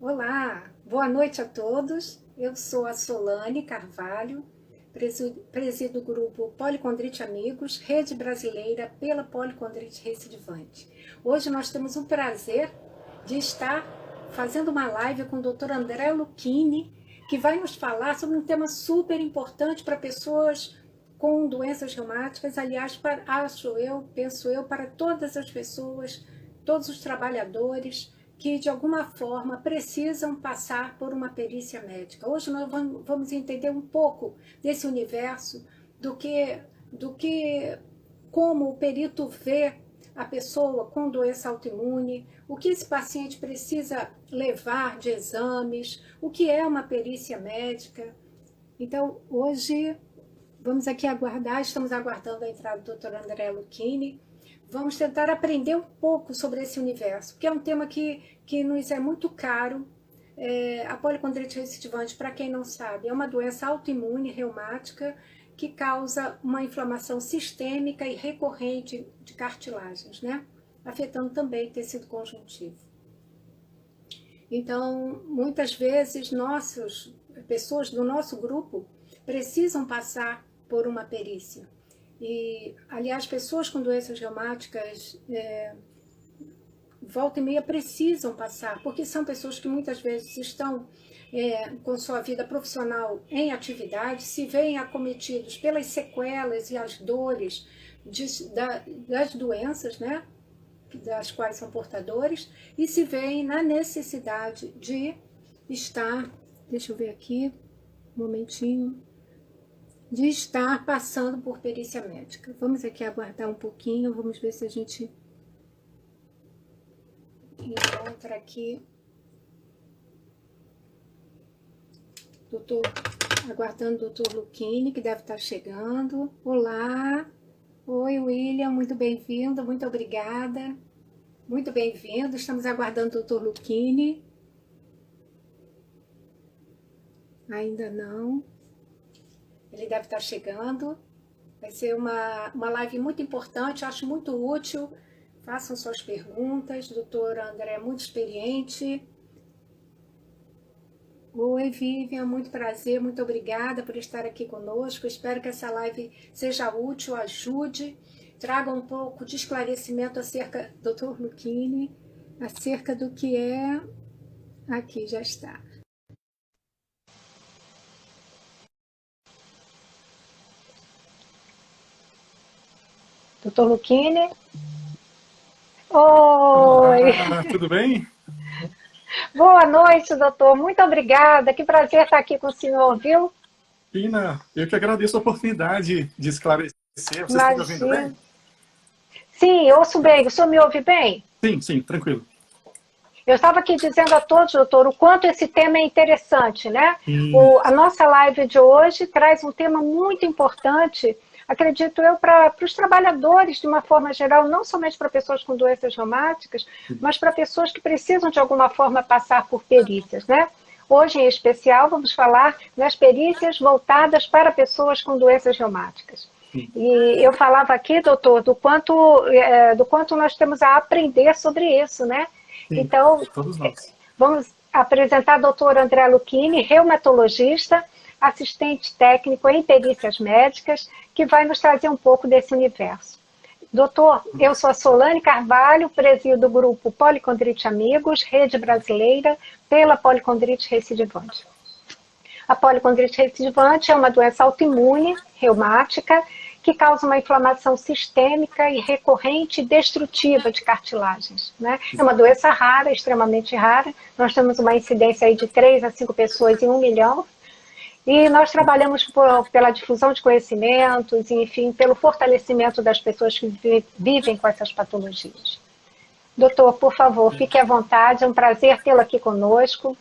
Olá, boa noite a todos. Eu sou a Solane Carvalho, presido o grupo Policondrite Amigos, rede brasileira pela policondrite recidivante. Hoje nós temos o prazer de estar fazendo uma live com o Dr. André Lucchini, que vai nos falar sobre um tema super importante para pessoas com doenças reumáticas, aliás, penso eu, para todas as pessoas, todos os trabalhadores que de alguma forma precisam passar por uma perícia médica. Hoje nós vamos entender um pouco desse universo, como o perito vê a pessoa com doença autoimune, o que esse paciente precisa levar de exames, o que é uma perícia médica. Então, hoje, vamos aqui aguardar, estamos aguardando a entrada do Dr. André Lucchini. Vamos tentar aprender um pouco sobre esse universo, que é um tema que nos é muito caro. A policondrite recidivante, para quem não sabe, é uma doença autoimune reumática que causa uma inflamação sistêmica e recorrente de cartilagens, né? Afetando também o tecido conjuntivo. Então, muitas vezes, pessoas do nosso grupo precisam passar por uma perícia. E, aliás, pessoas com doenças reumáticas, volta e meia, precisam passar, porque são pessoas que muitas vezes estão com sua vida profissional em atividade, se veem acometidos pelas sequelas e as dores das doenças, né, das quais são portadores, e se veem na necessidade de estar, deixa eu ver aqui, um momentinho, de estar passando por perícia médica. Vamos aqui aguardar um pouquinho, vamos ver se a gente encontra aqui. Aguardando o Dr. Lucchini, que deve estar chegando. Olá! Oi, William, muito bem-vindo, muito obrigada. Muito bem-vindo, estamos aguardando o Dr. Lucchini. Ainda não. Ele deve estar chegando. Vai ser uma live muito importante, acho muito útil. Façam suas perguntas. Doutor André é muito experiente. Oi, Vivian, muito prazer, muito obrigada por estar aqui conosco. Espero que essa live seja útil, ajude, traga um pouco de esclarecimento acerca, Dr. Lucchini, acerca do que é... Aqui, já está. Dr. Lucchini? Oi! Tudo bem? Boa noite, doutor. Muito obrigada. Que prazer estar aqui com o senhor, viu? Pina, eu que agradeço a oportunidade de esclarecer. Você está me ouvindo bem? Sim, ouço bem. O senhor me ouve bem? Sim, tranquilo. Eu estava aqui dizendo a todos, doutor, o quanto esse tema é interessante, né? A nossa live de hoje traz um tema muito importante, acredito eu, para os trabalhadores, de uma forma geral, não somente para pessoas com doenças reumáticas, mas para pessoas que precisam, de alguma forma, passar por perícias, né? Hoje, em especial, vamos falar das perícias voltadas para pessoas com doenças reumáticas. E eu falava aqui, doutor, do quanto nós temos a aprender sobre isso, né? Sim, então, todos nós. Vamos apresentar o Dr. André Lucchini, reumatologista, assistente técnico em perícias médicas, que vai nos trazer um pouco desse universo. Doutor, eu sou a Solane Carvalho, presido o grupo Policondrite Amigos, rede brasileira pela policondrite recidivante. A policondrite recidivante é uma doença autoimune, reumática, que causa uma inflamação sistêmica e recorrente e destrutiva de cartilagens, né? É uma doença rara, extremamente rara. Nós temos uma incidência aí de 3 a 5 pessoas em 1 milhão. E nós trabalhamos pela difusão de conhecimentos, enfim, pelo fortalecimento das pessoas que vivem com essas patologias. Doutor, por favor, fique à vontade, é um prazer tê-lo aqui conosco.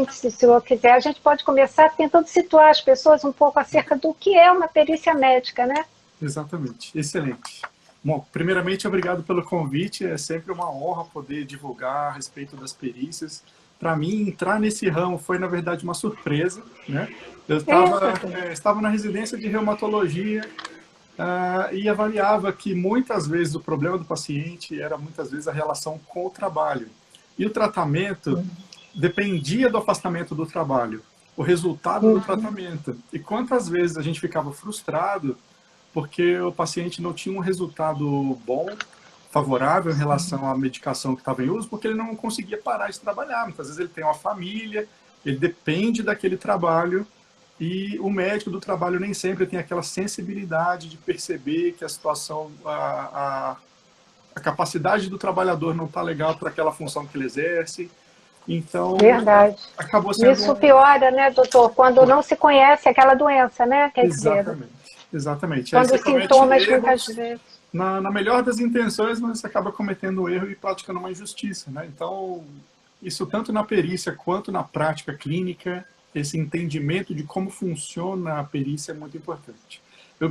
Se o senhor quiser, a gente pode começar tentando situar as pessoas um pouco acerca do que é uma perícia médica, né? Exatamente, excelente. Bom, primeiramente, obrigado pelo convite, é sempre uma honra poder divulgar a respeito das perícias. Para mim, entrar nesse ramo foi, na verdade, uma surpresa, né? Eu estava na residência de reumatologia e avaliava que muitas vezes o problema do paciente era muitas vezes a relação com o trabalho. E o tratamento dependia do afastamento do trabalho, o resultado do tratamento. E quantas vezes a gente ficava frustrado porque o paciente não tinha um resultado bom, favorável em relação à medicação que estava em uso, porque ele não conseguia parar de trabalhar. Muitas vezes ele tem uma família, ele depende daquele trabalho, e o médico do trabalho nem sempre tem aquela sensibilidade de perceber que a situação, a capacidade do trabalhador não está legal para aquela função que ele exerce. Então, Verdade. acabou sendo... Isso piora, né, doutor? Quando não se conhece aquela doença, né? Quer dizer, exatamente. quando os sintomas muitas vezes... Na melhor das intenções, mas você acaba cometendo um erro e praticando uma injustiça, né? Então, isso tanto na perícia quanto na prática clínica, esse entendimento de como funciona a perícia é muito importante.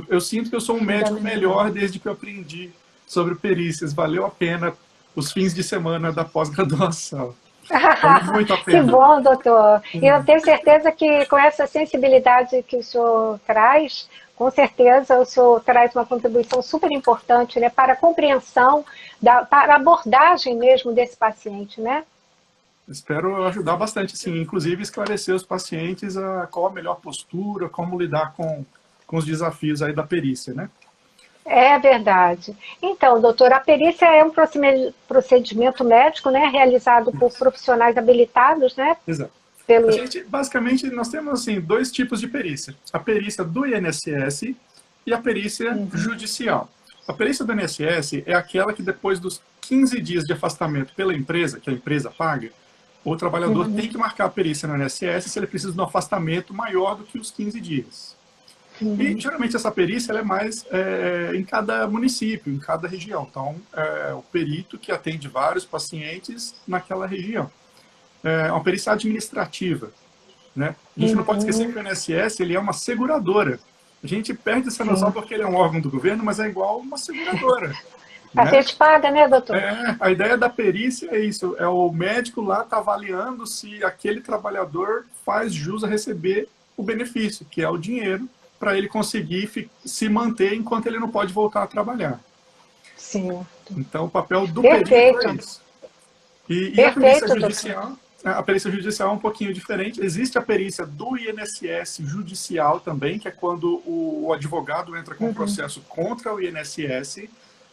Eu sinto que eu sou um médico melhor desde que eu aprendi sobre perícias. Valeu a pena os fins de semana da pós-graduação. Muito a pena. Que bom, doutor. E eu tenho certeza que com essa sensibilidade que o senhor traz, com certeza o senhor traz uma contribuição super importante, né, para a compreensão, para a abordagem mesmo desse paciente, né? Espero ajudar bastante, sim. Inclusive esclarecer os pacientes qual a melhor postura, como lidar com os desafios aí da perícia, né? É verdade. Então, doutor, a perícia é um procedimento médico, né, realizado por profissionais habilitados, né? Exato. Pelo... Basicamente, nós temos assim, dois tipos de perícia. A perícia do INSS e a perícia judicial. A perícia do INSS é aquela que depois dos 15 dias de afastamento pela empresa, que a empresa paga, o trabalhador tem que marcar a perícia no INSS se ele precisa de um afastamento maior do que os 15 dias. E, geralmente, essa perícia ela é mais em cada município, em cada região. Então, é o perito que atende vários pacientes naquela região. É uma perícia administrativa, né? A gente não pode esquecer que o INSS ele é uma seguradora. A gente perde essa noção porque ele é um órgão do governo, mas é igual uma seguradora. A gente paga, né, doutor? A ideia da perícia é isso, é o médico lá tá avaliando se aquele trabalhador faz jus a receber o benefício, que é o dinheiro, para ele conseguir se manter enquanto ele não pode voltar a trabalhar. Sim. Então, o papel do perito é isso. E a perícia judicial é um pouquinho diferente. Existe a perícia do INSS judicial também, que é quando o advogado entra com um processo contra o INSS.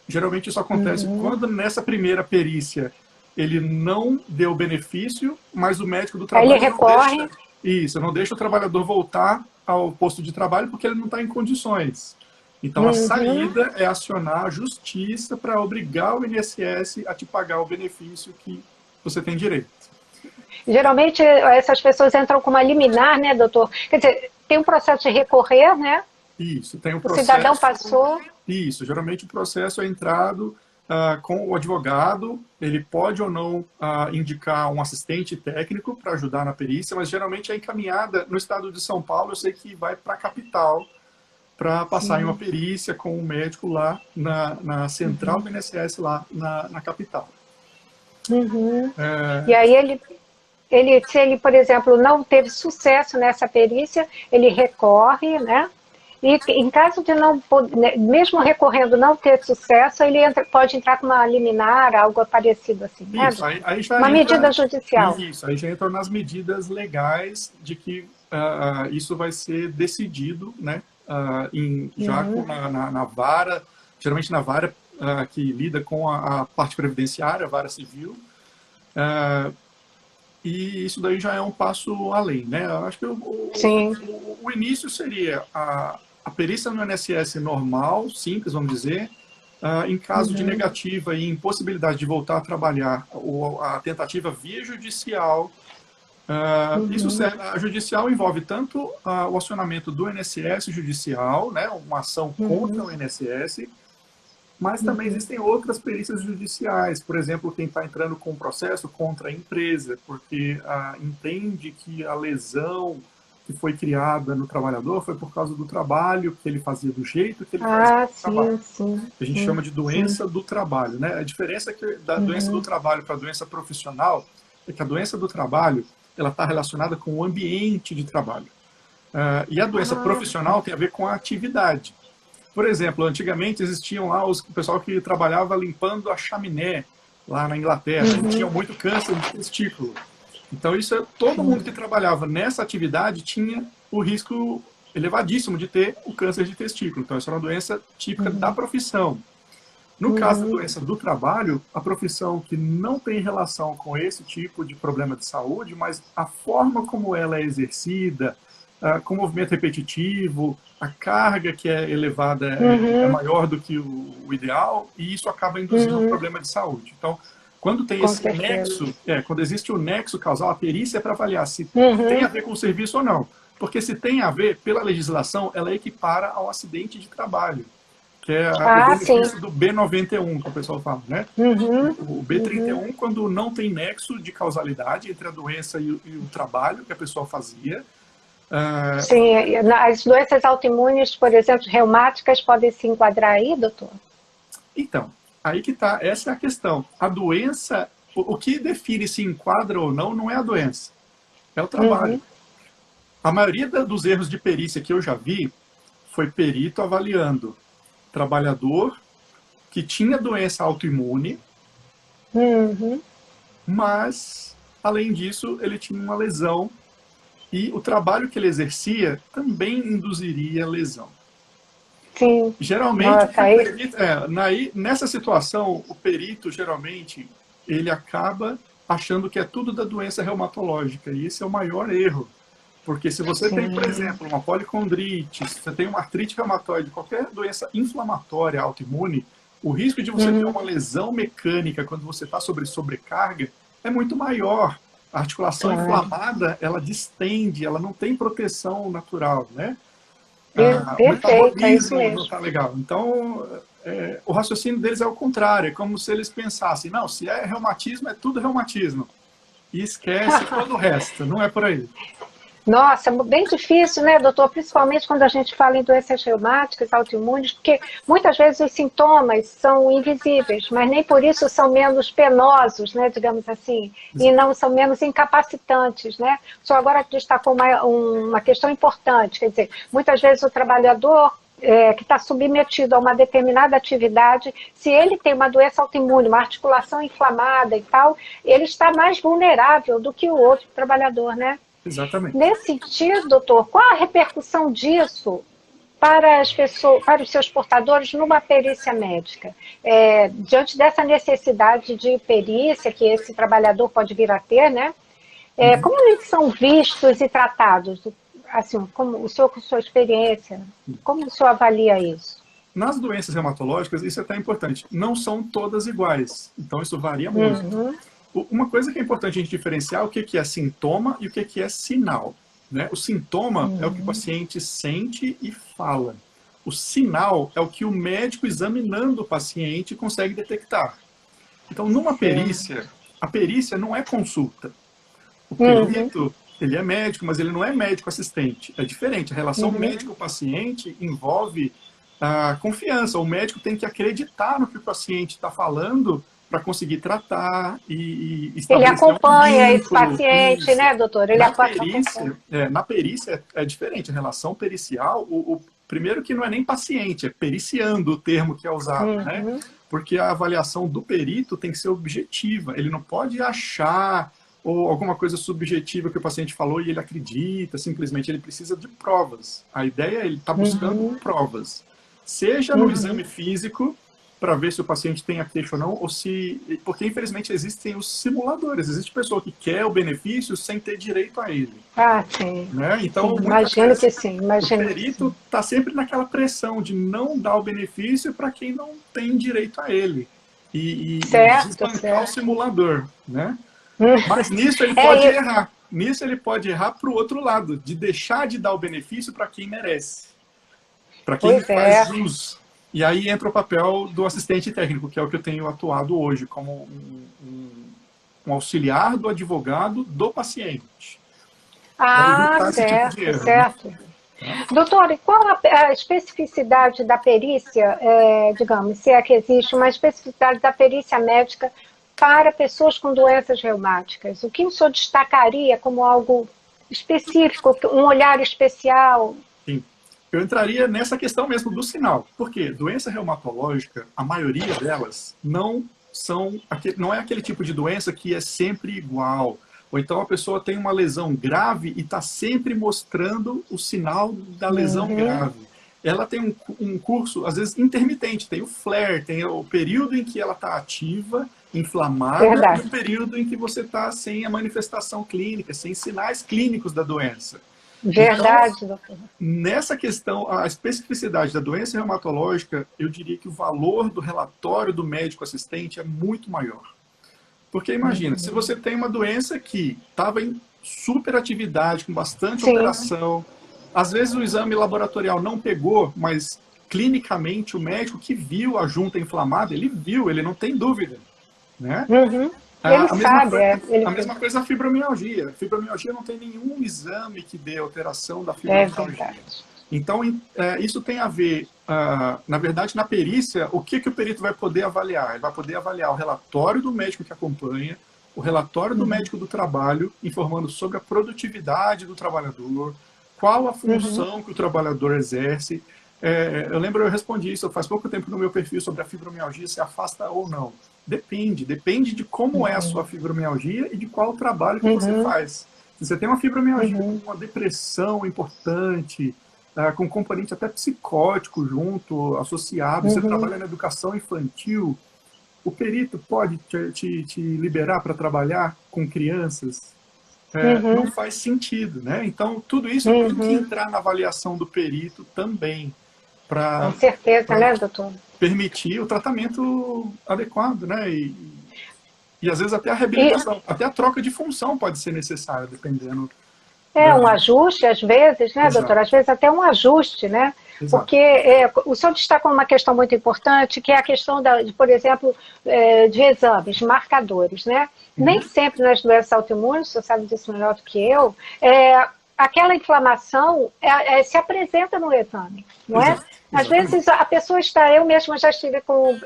Geralmente isso acontece quando nessa primeira perícia ele não deu benefício, mas o médico do trabalho ele recorre. não deixa o trabalhador voltar ao posto de trabalho porque ele não está em condições. Então a saída é acionar a justiça para obrigar o INSS a te pagar o benefício que você tem direito. Geralmente essas pessoas entram com uma liminar, né, doutor? Quer dizer, tem um processo de recorrer, né? Isso, tem um processo. O cidadão passou. Isso, geralmente o processo é entrado com o advogado, ele pode ou não indicar um assistente técnico para ajudar na perícia, mas geralmente é encaminhada no estado de São Paulo, eu sei que vai para a capital para passar em uma perícia com o médico lá na central do INSS lá na capital. E aí se ele, por exemplo, não teve sucesso nessa perícia, ele recorre, né? E em caso de não, mesmo recorrendo não ter sucesso, ele pode entrar com uma liminar, algo parecido assim, né? Isso, aí já uma medida judicial. Isso, aí já entra nas medidas legais de que isso vai ser decidido, né? Na vara, geralmente na vara que lida com a parte previdenciária, a vara civil. E isso daí já é um passo além, né? Eu acho que o início seria a perícia no INSS normal, simples, vamos dizer, em caso de negativa e impossibilidade de voltar a trabalhar, ou a tentativa via judicial. A judicial envolve tanto o acionamento do INSS judicial, né, uma ação contra o INSS, mas também existem outras perícias judiciais, por exemplo, quem está entrando com um processo contra a empresa, porque entende que a lesão que foi criada no trabalhador foi por causa do trabalho que ele fazia, do jeito que ele fazia o trabalho. A gente chama de doença do trabalho, né? A diferença da doença do trabalho para a doença profissional é que a doença do trabalho ela está relacionada com o ambiente de trabalho. E a doença profissional tem a ver com a atividade. Por exemplo, antigamente existiam lá o pessoal que trabalhava limpando a chaminé, lá na Inglaterra. Tinham muito câncer de testículo. Então, todo mundo que trabalhava nessa atividade tinha o risco elevadíssimo de ter o câncer de testículo. Então, essa era uma doença típica da profissão. No caso da doença do trabalho, a profissão que não tem relação com esse tipo de problema de saúde, mas a forma como ela é exercida, com movimento repetitivo, a carga que é elevada é maior do que o ideal, e isso acaba induzindo um problema de saúde. Então, quando tem esse nexo, quando existe o nexo causal, a perícia é para avaliar se tem a ver com o serviço ou não. Porque se tem a ver, pela legislação, ela equipara ao acidente de trabalho, que é o benefício do B91, que o pessoal fala, né? O B31, quando não tem nexo de causalidade entre a doença e o trabalho que a pessoa fazia. Sim, as doenças autoimunes, por exemplo, reumáticas, podem se enquadrar aí, doutor? Então, aí que está, essa é a questão. A doença, o que define se enquadra ou não é a doença, é o trabalho. A maioria dos erros de perícia que eu já vi foi perito avaliando trabalhador que tinha doença autoimune, mas, além disso, ele tinha uma lesão e o trabalho que ele exercia também induziria lesão. Sim. Geralmente, nessa situação, o perito, geralmente, ele acaba achando que é tudo da doença reumatológica, e esse é o maior erro. Porque se você tem, por exemplo, uma policondrite, se você tem uma artrite reumatoide, qualquer doença inflamatória autoimune, o risco de você ter uma lesão mecânica quando você está sobre sobrecarga é muito maior. A articulação inflamada, ela distende, ela não tem proteção natural, né? Perfeito, é isso mesmo. Não está legal. Então, o raciocínio deles é o contrário, é como se eles pensassem, não, se é reumatismo, é tudo reumatismo. E esquece todo o resto, não é por aí. Nossa, bem difícil, né, doutor? Principalmente quando a gente fala em doenças reumáticas, autoimunes, porque muitas vezes os sintomas são invisíveis, mas nem por isso são menos penosos, né, digamos assim, e não são menos incapacitantes, né? O senhor agora destacou uma questão importante, quer dizer, muitas vezes o trabalhador que está submetido a uma determinada atividade, se ele tem uma doença autoimune, uma articulação inflamada e tal, ele está mais vulnerável do que o outro trabalhador, né? Exatamente. Nesse sentido, doutor, qual a repercussão disso para as pessoas, para os seus portadores numa perícia médica? Diante dessa necessidade de perícia que esse trabalhador pode vir a ter, né? Como eles são vistos e tratados? Assim, como o senhor, com sua experiência, como o senhor avalia isso? Nas doenças reumatológicas, isso é até importante, não são todas iguais, então isso varia muito. Uma coisa que é importante a gente diferenciar é o que é sintoma e o que é sinal, né? O sintoma é o que o paciente sente e fala. O sinal é o que o médico, examinando o paciente, consegue detectar. Então, numa perícia, a perícia não é consulta. O perito, ele é médico, mas ele não é médico assistente. É diferente. A relação médico-paciente envolve a confiança. O médico tem que acreditar no que o paciente está falando para conseguir tratar e estabelecer ele acompanha um esse paciente, né, doutor? Ele na perícia é diferente. A relação pericial, primeiro que não é nem paciente, é periciando o termo que é usado, né? Porque a avaliação do perito tem que ser objetiva. Ele não pode achar ou alguma coisa subjetiva que o paciente falou e ele acredita, simplesmente ele precisa de provas. A ideia é ele estar buscando provas. Seja no exame físico, para ver se o paciente tem a queixa ou não, ou se... Porque, infelizmente, existem os simuladores. Existe pessoa que quer o benefício sem ter direito a ele. Sim. Né? Então, imagino que sim. O perito está sempre naquela pressão de não dar o benefício para quem não tem direito a ele. E desbancar o simulador. Né? Mas nisso ele pode errar. Nisso ele pode errar para o outro lado, de deixar de dar o benefício para quem merece. Para quem faz jus. E aí entra o papel do assistente técnico, que é o que eu tenho atuado hoje, como um auxiliar do advogado do paciente. Certo. Doutor, e qual a especificidade da perícia, digamos, se é que existe uma especificidade da perícia médica para pessoas com doenças reumáticas? O que o senhor destacaria como algo específico, um olhar especial? Sim. Eu entraria nessa questão mesmo do sinal. Porque doença reumatológica, a maioria delas não é aquele tipo de doença que é sempre igual. Ou então a pessoa tem uma lesão grave e está sempre mostrando o sinal da lesão grave. Ela tem um curso, às vezes, intermitente. Tem o flare, tem o período em que ela está ativa, inflamada, Verdade. e o período em que você está sem a manifestação clínica, sem sinais clínicos da doença. Verdade, Então, doutor. nessa questão, a especificidade da doença reumatológica, eu diria que o valor do relatório do médico assistente é muito maior. Porque imagina, se você tem uma doença que estava em superatividade, com bastante operação, às vezes o exame laboratorial não pegou, mas clinicamente o médico que viu a junta inflamada, ele viu, ele não tem dúvida. Né? Ele sabe. A mesma coisa a fibromialgia. A fibromialgia não tem nenhum exame que dê alteração da É fibromialgia. verdade. Então, isso tem a ver, na verdade, na perícia, o que o perito vai poder avaliar? Ele vai poder avaliar o relatório do médico que acompanha, o relatório do médico do trabalho, informando sobre a produtividade do trabalhador, qual a função que o trabalhador exerce. Eu lembro, eu respondi isso faz pouco tempo no meu perfil sobre a fibromialgia, se afasta ou não. Depende de como é a sua fibromialgia e de qual o trabalho que você faz. Se você tem uma fibromialgia com uma depressão importante, com um componente até psicótico junto, associado, você trabalha na educação infantil, o perito pode te liberar para trabalhar com crianças? Não faz sentido, né? Então, tudo isso tem que entrar na avaliação do perito também, Com certeza, né, doutor? permitir o tratamento adequado, né? E às vezes até a reabilitação, até a troca de função pode ser necessária, dependendo. Um ajuste, às vezes, né, doutor? Às vezes até um ajuste, né? Exato. Porque o senhor destacou uma questão muito importante, que é a questão, por exemplo, de exames, marcadores, né? Nem sempre nas doenças autoimunes, o senhor sabe disso melhor do que eu, aquela inflamação se apresenta no exame, não é? Exato. Às vezes a pessoa eu mesma já estive com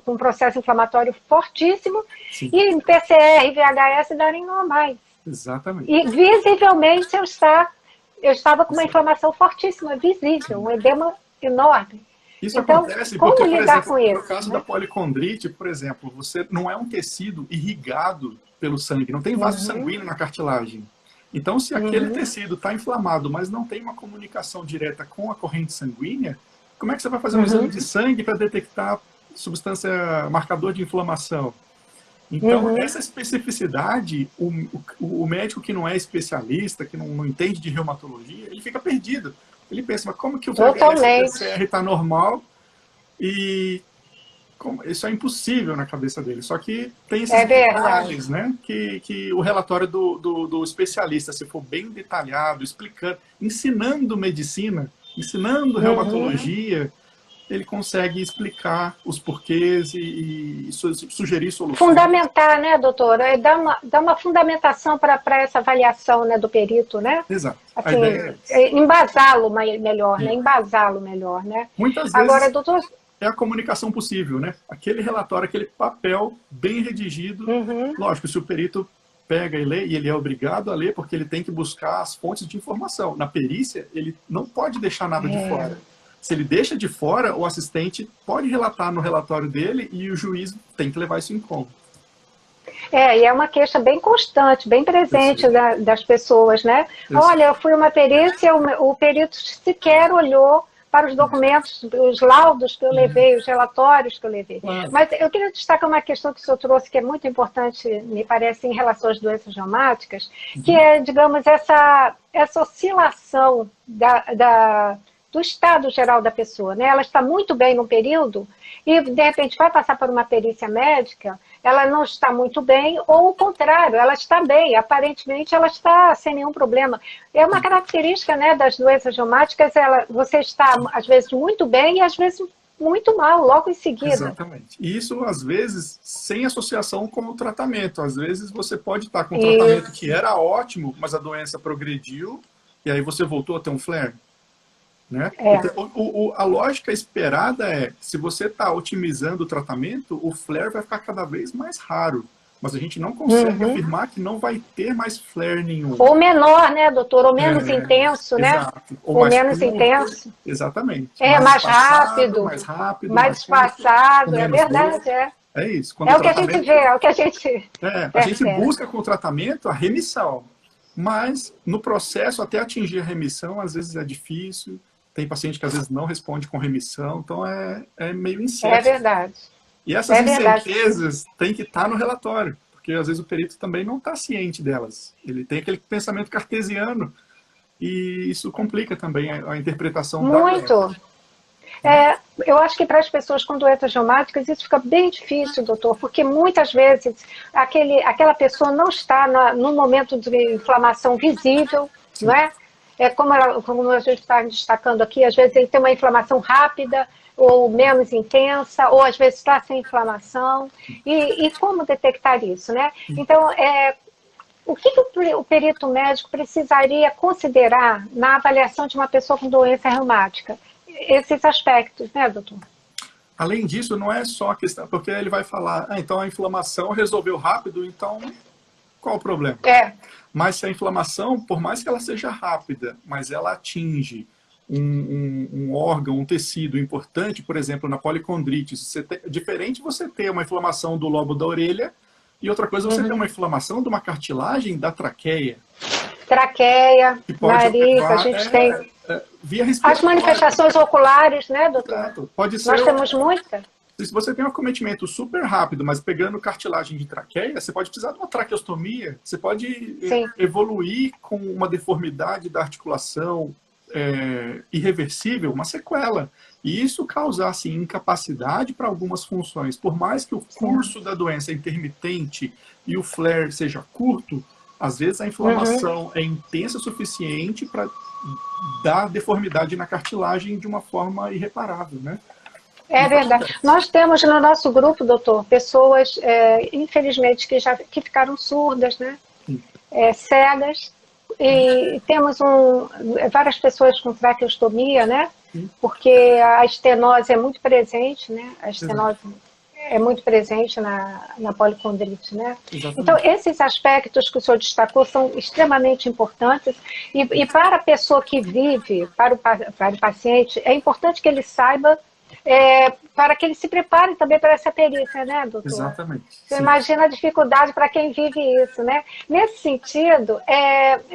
um processo inflamatório fortíssimo, e em PCR e VHS darem normais. Exatamente. E visivelmente eu estava com uma inflamação fortíssima, visível, um edema enorme. Isso então, acontece como porque, por lidar exemplo, com isso, no caso da policondrite, por exemplo, você não é um tecido irrigado pelo sangue, não tem vaso sanguíneo na cartilagem. Então, se aquele tecido está inflamado, mas não tem uma comunicação direta com a corrente sanguínea, como é que você vai fazer um exame de sangue para detectar substância marcador de inflamação? Então, essa especificidade, o médico que não é especialista, que não entende de reumatologia, ele fica perdido. Ele pensa, mas como que o VHS-PCR está normal e isso é impossível na cabeça dele. Só que tem esses detalhes, né? Que o relatório do especialista, se for bem detalhado, explicando, ensinando medicina, ensinando reumatologia, ele consegue explicar os porquês e sugerir soluções. Fundamentar, né, doutora? Dar uma fundamentação para essa avaliação, né, do perito, né? Exato. Assim, embasá-lo melhor, né? Embasá-lo melhor, né? Muitas vezes agora, doutor, é a comunicação possível, né? Aquele relatório, aquele papel bem redigido. Lógico, se o perito pega e lê, e ele é obrigado a ler, porque ele tem que buscar as fontes de informação. Na perícia, ele não pode deixar nada de fora. Se ele deixa de fora, o assistente pode relatar no relatório dele e o juiz tem que levar isso em conta. E é uma queixa bem constante, bem presente das pessoas, né? Olha, eu fui uma perícia, o perito sequer olhou para os documentos, os laudos que eu levei, os relatórios que eu levei. Mas eu queria destacar uma questão que o senhor trouxe, que é muito importante, me parece, em relação às doenças reumáticas, que é, digamos, essa oscilação do estado geral da pessoa, né? Ela está muito bem no período e, de repente, vai passar por uma perícia médica, ela não está muito bem, ou o contrário, ela está bem, aparentemente ela está sem nenhum problema. É uma característica, né, das doenças reumáticas, você está, às vezes, muito bem e, às vezes, muito mal, logo em seguida. Exatamente. E isso, às vezes, sem associação com o tratamento. Às vezes, você pode estar com um tratamento que era ótimo, mas a doença progrediu, e aí você voltou a ter um flare. Né? Então, a lógica esperada é, se você está otimizando o tratamento, o flare vai ficar cada vez mais raro. Mas a gente não consegue afirmar que não vai ter mais flare nenhum. Ou menor, né, doutor? Ou menos intenso, né? Exato. Ou menos intenso. Exatamente. Mais rápido. Mais rápido. Mais espaçado, é verdade, É isso. Quando É o que a gente vê, é o que a gente a gente percebe. busca com o tratamento a remissão, mas no processo, até atingir a remissão, às vezes é difícil, tem paciente que às vezes não responde com remissão, então é meio É incerto. verdade. E essas É verdade. incertezas têm que estar no relatório, porque às vezes o perito também não está ciente delas. Ele tem aquele pensamento cartesiano e isso complica também a interpretação da doença. Muito. Eu acho que para as pessoas com doenças reumáticas isso fica bem difícil, doutor, porque muitas vezes aquela pessoa não está no momento de inflamação visível, Sim. não é? Como a gente está destacando aqui, às vezes ele tem uma inflamação rápida ou menos intensa, ou às vezes está sem inflamação. E como detectar isso, né? Então, o que o perito médico precisaria considerar na avaliação de uma pessoa com doença reumática? Esses aspectos, né, doutor? Além disso, não é só a questão, porque ele vai falar, então a inflamação resolveu rápido, então qual o problema? Mas se a inflamação, por mais que ela seja rápida, mas ela atinge um órgão, um tecido importante, por exemplo, na policondrite, diferente você ter uma inflamação do lobo da orelha e outra coisa você ter uma inflamação de uma cartilagem da traqueia. Traqueia, nariz, a gente tem via respiratória. As manifestações oculares, né, doutor? Exato. Pode ser. Nós temos muita. Se você tem um acometimento super rápido, mas pegando cartilagem de traqueia, você pode precisar de uma traqueostomia, você pode evoluir com uma deformidade da articulação irreversível, uma sequela. E isso causar assim, incapacidade para algumas funções. Por mais que o curso da doença é intermitente e o flare seja curto, às vezes a inflamação é intensa o suficiente para dar deformidade na cartilagem de uma forma irreparável, né? É verdade. Nós temos no nosso grupo, doutor, pessoas, infelizmente, que ficaram surdas, né? Cegas. E temos várias pessoas com traqueostomia, né? Porque a estenose é muito presente, né? A estenose é muito presente na policondrite, né? Exatamente. Então, esses aspectos que o senhor destacou são extremamente importantes e para a pessoa que vive, para o paciente, é importante que ele saiba para que ele se prepare também para essa perícia, né, doutor? Exatamente. Você imagina a dificuldade para quem vive isso, né? Nesse sentido,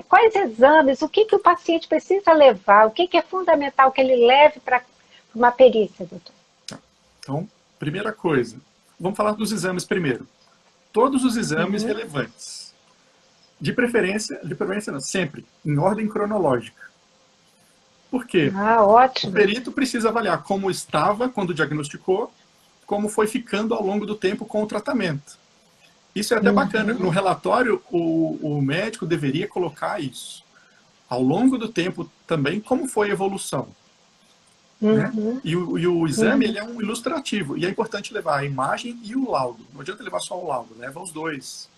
quais exames, o que o paciente precisa levar, o que é fundamental que ele leve para uma perícia, doutor? Então, primeira coisa, vamos falar dos exames primeiro. Todos os exames relevantes. De preferência não, sempre, em ordem cronológica. Por quê? Ótimo. O perito precisa avaliar como estava quando diagnosticou, como foi ficando ao longo do tempo com o tratamento. Isso é até bacana. No relatório, o médico deveria colocar isso. Ao longo do tempo também, como foi a evolução. Né? E o exame ele é um ilustrativo. E é importante levar a imagem e o laudo. Não adianta levar só o laudo, leva os dois.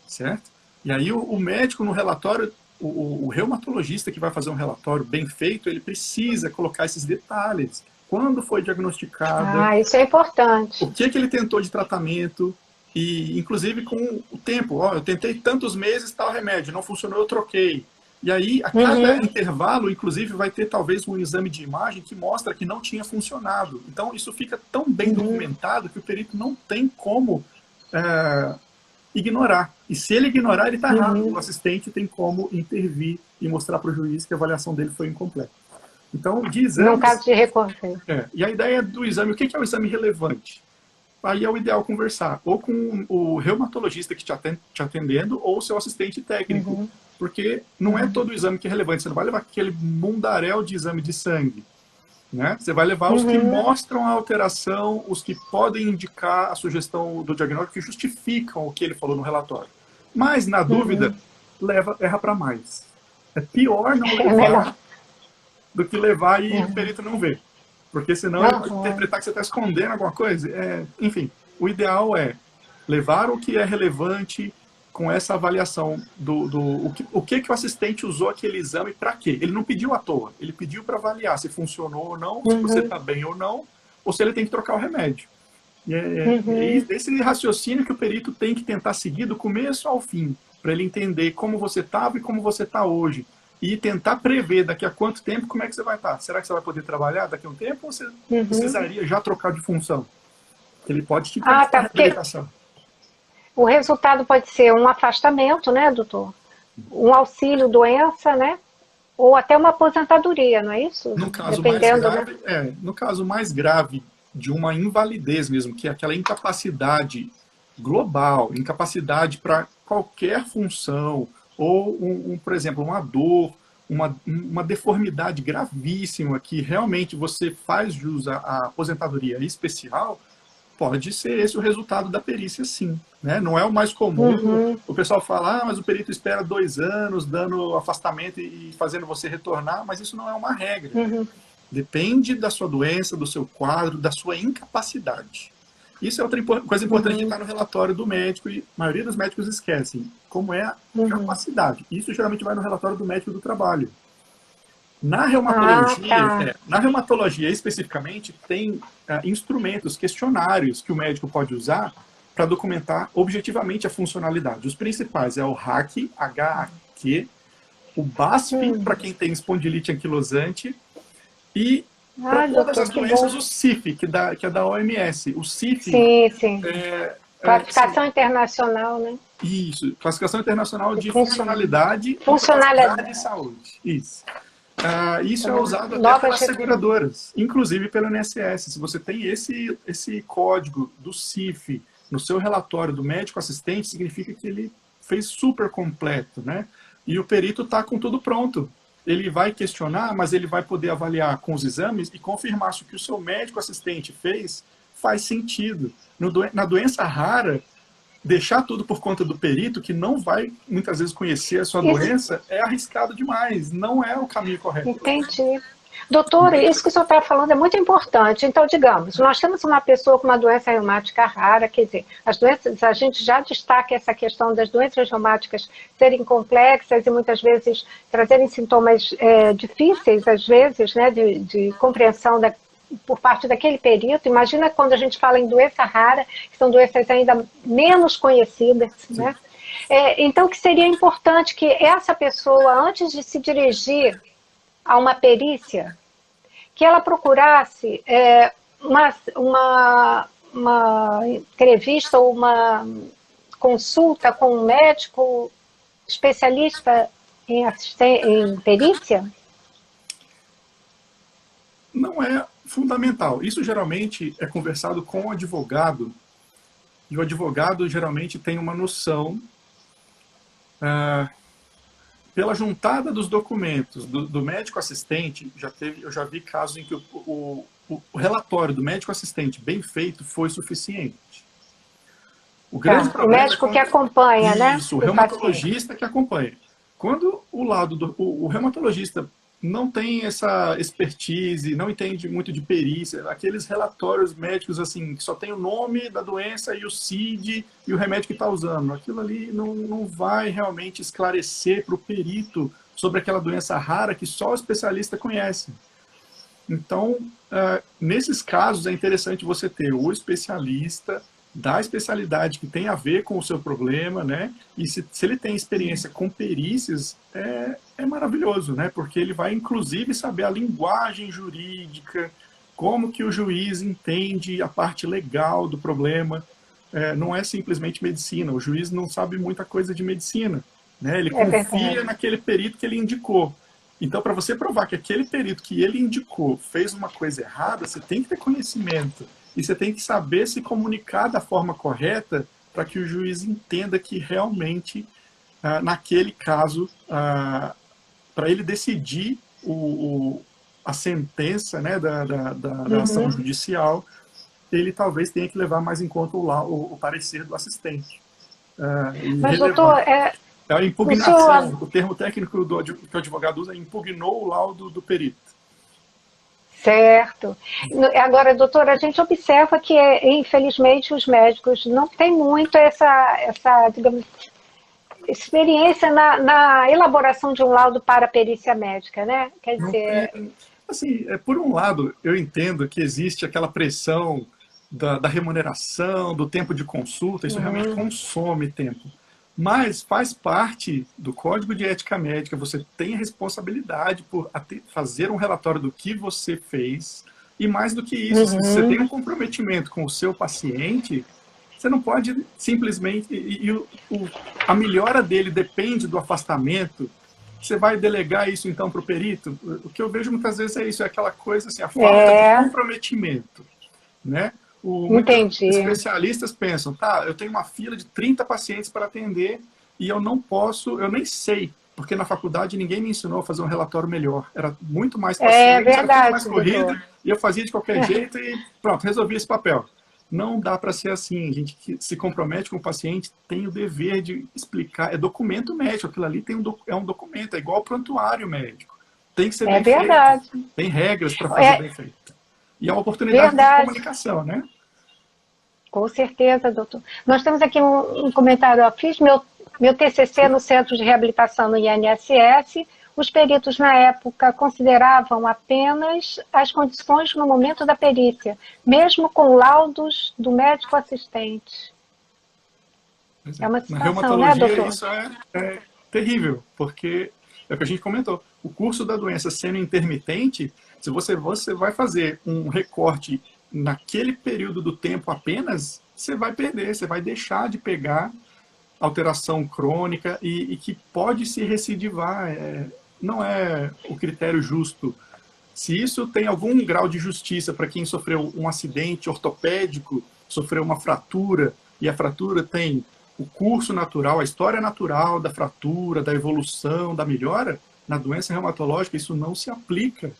Certo? E aí o médico no relatório, o reumatologista que vai fazer um relatório bem feito, ele precisa colocar esses detalhes. Quando foi diagnosticada. Isso é importante. O que ele tentou de tratamento. E inclusive com o tempo. Eu tentei tantos meses tal remédio, não funcionou, eu troquei. E aí, a cada intervalo, inclusive, vai ter talvez um exame de imagem que mostra que não tinha funcionado. Então, isso fica tão bem documentado que o perito não tem como ignorar. E se ele ignorar, ele está errado. O assistente tem como intervir e mostrar para o juiz que a avaliação dele foi incompleta. Então, de exames... No caso de recorte. E a ideia do exame, o que é o exame relevante? Aí é o ideal conversar, ou com o reumatologista que te atendendo, ou o seu assistente técnico. Porque não é todo o exame que é relevante. Você não vai levar aquele mundaréu de exame de sangue. Né? Você vai levar os que mostram a alteração, os que podem indicar a sugestão do diagnóstico, que justificam o que ele falou no relatório. Mas, na dúvida, erra para mais. É pior não levar do que levar e o perito não ver. Porque senão ele pode interpretar que você está escondendo alguma coisa. Enfim, o ideal é levar o que é relevante com essa avaliação o que o assistente usou aquele exame para quê. Ele não pediu à toa, ele pediu para avaliar se funcionou ou não, se você está bem ou não, ou se ele tem que trocar o remédio. E esse raciocínio que o perito tem que tentar seguir do começo ao fim, para ele entender como você estava e como você está hoje. E tentar prever daqui a quanto tempo, como é que você vai estar. Será que você vai poder trabalhar daqui a um tempo ou você precisaria já trocar de função? Ele pode te Ah, impedir a tá, porque reabilitação. o resultado pode ser um afastamento, né, doutor? Um auxílio-doença, né? Ou até uma aposentadoria, não é isso? No caso mais Dependendo, né? grave, no caso mais grave de uma invalidez mesmo, que é aquela incapacidade global, incapacidade para qualquer função, ou, por exemplo, uma dor, uma deformidade gravíssima que realmente você faz jus à aposentadoria especial, pode ser esse o resultado da perícia, sim. Né? Não é o mais comum. Uhum, O pessoal fala, mas o perito espera 2 anos, dando afastamento e fazendo você retornar, mas isso não é uma regra. uhum. Depende da sua doença, do seu quadro, da sua incapacidade. Isso é outra coisa importante que Uhum, está no relatório do médico, e a maioria dos médicos esquecem, como é a uhum. capacidade. Isso geralmente vai no relatório do médico do trabalho. Ah, tá. Na reumatologia especificamente, tem instrumentos, questionários que o médico pode usar para documentar objetivamente a funcionalidade. Os principais é o HAQ, H-A-Q, o BASF, Hum. para quem tem espondilite anquilosante, e para Ah, todas doutor, as que doenças, bom. o CIF, que é da OMS. O CIF, Sim, sim. assim, Classificação internacional, né? isso, Classificação Internacional De de Funcionalidade, Incapacidade e funcionalidade. Saúde. Isso. Isso é Então, usado até novas pelas referências. seguradoras, inclusive pelo INSS. Se você tem esse código do CIF no seu relatório do médico assistente, significa que ele fez super completo, né? E o perito está com tudo pronto. Ele vai questionar, mas ele vai poder avaliar com os exames e confirmar se o que o seu médico assistente fez faz sentido. Na doença rara, deixar tudo por conta do perito, que não vai muitas vezes conhecer a sua Isso, doença, é arriscado demais, não é o caminho correto. entendi. Doutor, isso que o senhor está falando é muito importante. Então, digamos, nós temos uma pessoa com uma doença reumática rara, quer dizer, as doenças, a gente já destaca essa questão das doenças reumáticas serem complexas e muitas vezes trazerem sintomas difíceis, às vezes, né, de compreensão por parte daquele perito. Imagina quando a gente fala em doença rara, que são doenças ainda menos conhecidas, Sim. né? Então, que seria importante que essa pessoa, antes de se dirigir a uma perícia, que ela procurasse uma entrevista ou uma consulta com um médico especialista em perícia? Não é fundamental. Isso geralmente é conversado com o advogado, e o advogado geralmente tem uma noção, pela juntada dos documentos do médico assistente, eu já vi casos em que o relatório do médico assistente bem feito foi suficiente. O grande Tá. O problema é médico que quando acompanha, né, isso, o o paciente. reumatologista que acompanha. Quando o reumatologista não tem essa expertise, não entende muito de perícia, aqueles relatórios médicos assim, que só tem o nome da doença e o CID e o remédio que está usando, aquilo ali não vai realmente esclarecer para o perito sobre aquela doença rara que só o especialista conhece. Então, nesses casos, é interessante você ter o especialista da especialidade que tem a ver com o seu problema, né? E se ele tem experiência com perícias, é maravilhoso, né? Porque ele vai, inclusive, saber a linguagem jurídica, como que o juiz entende a parte legal do problema. Não é simplesmente medicina, o juiz não sabe muita coisa de medicina, né? Ele É confia verdade. naquele perito que ele indicou. Então, para você provar que aquele perito que ele indicou fez uma coisa errada, você tem que ter conhecimento. E você tem que saber se comunicar da forma correta para que o juiz entenda que realmente, naquele caso, para ele decidir a sentença, né, da ação Uhum. judicial, ele talvez tenha que levar mais em conta o parecer do assistente. E Mas, doutor, relevar. É a o senhor. impugnação. O termo técnico que o advogado usa é impugnou o laudo do perito. Certo. Agora, doutora, a gente observa que, infelizmente, os médicos não têm muito essa digamos, experiência na elaboração de um laudo para a perícia médica, né? Quer Não tem, dizer, assim, por um lado, eu entendo que existe aquela pressão da remuneração, do tempo de consulta, isso realmente uhum, consome tempo. Mas faz parte do Código de Ética Médica, você tem a responsabilidade por fazer um relatório do que você fez, E mais do que isso, se você tem um comprometimento com o seu paciente, você não pode simplesmente... a melhora dele depende do afastamento. Você vai delegar isso, então, para o perito? O que eu vejo muitas vezes é isso, é aquela coisa assim, a falta de comprometimento, né? Muitos especialistas pensam, tá, eu tenho uma fila de 30 pacientes para atender e eu não posso, eu nem sei, porque na faculdade ninguém me ensinou a fazer um relatório melhor. Era muito mais paciente, era muito mais corrido, e eu fazia de qualquer jeito e pronto, resolvi esse papel. Não dá para ser assim. A gente que se compromete com o paciente tem o dever de explicar. É documento médico, aquilo ali é um documento, é igual ao prontuário médico. Tem que ser bem feito. Tem regras para fazer bem feito. E é uma oportunidade de comunicação, né? Com certeza, doutor. Nós temos aqui um comentário. Eu fiz meu TCC no Centro de Reabilitação no INSS. Os peritos, na época, consideravam apenas as condições no momento da perícia, mesmo com laudos do médico assistente. É uma situação, né, doutor? Isso é terrível, porque é o que a gente comentou. O curso da doença sendo intermitente, se você vai fazer um recorte naquele período do tempo apenas, você vai perder, você vai deixar de pegar alteração crônica e que pode se recidivar. Não é o critério justo. Se isso tem algum grau de justiça para quem sofreu um acidente ortopédico, sofreu uma fratura, e a fratura tem o curso natural, a história natural da fratura, da evolução, da melhora, na doença reumatológica isso não se aplica.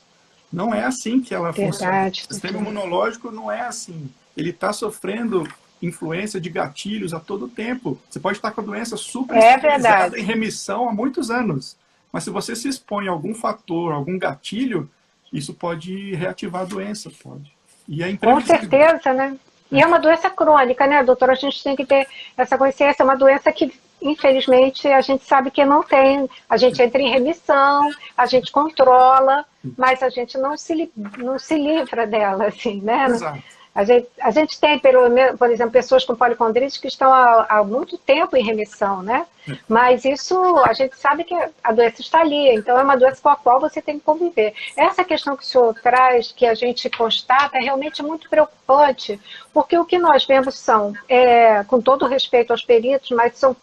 Não é assim que ela funciona. O sistema imunológico não é assim. Ele está sofrendo influência de gatilhos a todo tempo. Você pode estar com a doença super estabilizada, em remissão há muitos anos. Mas se você se expõe a algum fator, algum gatilho, isso pode reativar a doença, pode. E é imprevisível. Com certeza, né? E é uma doença crônica, né, doutora? A gente tem que ter essa consciência. É uma doença que, infelizmente, a gente sabe que não tem. A gente entra em remissão, a gente controla, mas a gente não se livra dela, assim, né? Exato. A gente tem, por exemplo, pessoas com policondrite que estão há muito tempo em remissão, né? Mas isso, a gente sabe que a doença está ali, então é uma doença com a qual você tem que conviver. Essa questão que o senhor traz, que a gente constata, é realmente muito preocupante, porque o que nós vemos são, com todo respeito aos peritos, mas são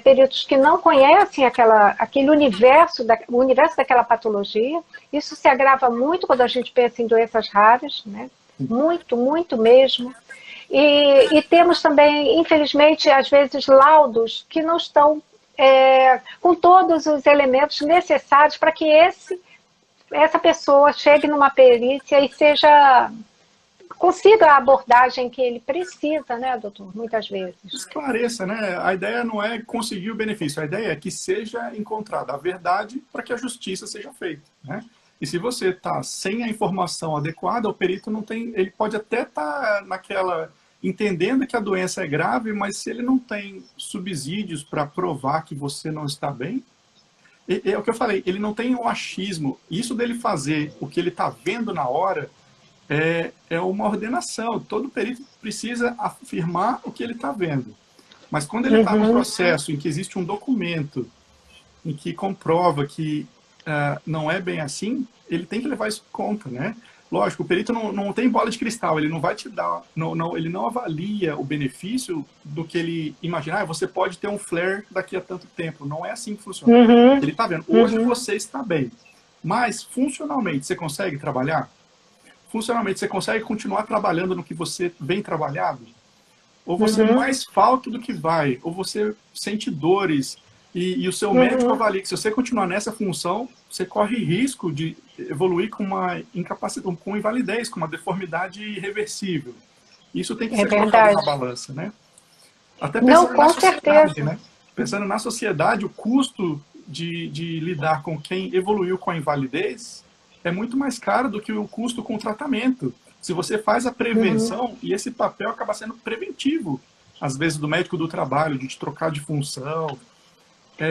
peritos que não conhecem aquele universo, o universo daquela patologia. Isso se agrava muito quando a gente pensa em doenças raras, né? Muito, muito mesmo. E temos também, infelizmente, às vezes, laudos que não estão com todos os elementos necessários para que essa pessoa chegue numa perícia e consiga a abordagem que ele precisa, né, doutor? Muitas vezes. Esclareça, né? A ideia não é conseguir o benefício, a ideia é que seja encontrada a verdade para que a justiça seja feita, né? E se você está sem a informação adequada, o perito não tem... Ele pode até estar entendendo que a doença é grave, mas se ele não tem subsídios para provar que você não está bem, é o que eu falei, ele não tem o achismo. Isso dele fazer o que ele está vendo na hora é uma ordenação. Todo perito precisa afirmar o que ele está vendo. Mas quando ele está num processo em que existe um documento em que comprova que não é bem assim, ele tem que levar isso em conta, né? Lógico, o perito não tem bola de cristal, ele não vai te dar, ele não avalia o benefício do que ele imaginar. Você pode ter um flare daqui a tanto tempo. Não é assim que funciona. Ele está vendo, hoje você está bem, mas funcionalmente você consegue trabalhar? Funcionalmente você consegue continuar trabalhando no que você vem trabalhado? Ou você mais falta do que vai? Ou você sente dores? E o seu médico avalia que se você continuar nessa função, você corre risco de evoluir com uma incapacidade, com invalidez, com uma deformidade irreversível. Isso tem que ser colocado na balança, né? Até pensando na sociedade, né? Pensando na sociedade, o custo de lidar com quem evoluiu com a invalidez é muito mais caro do que o custo com o tratamento. Se você faz a prevenção, e esse papel acaba sendo preventivo, às vezes do médico do trabalho, de te trocar de função,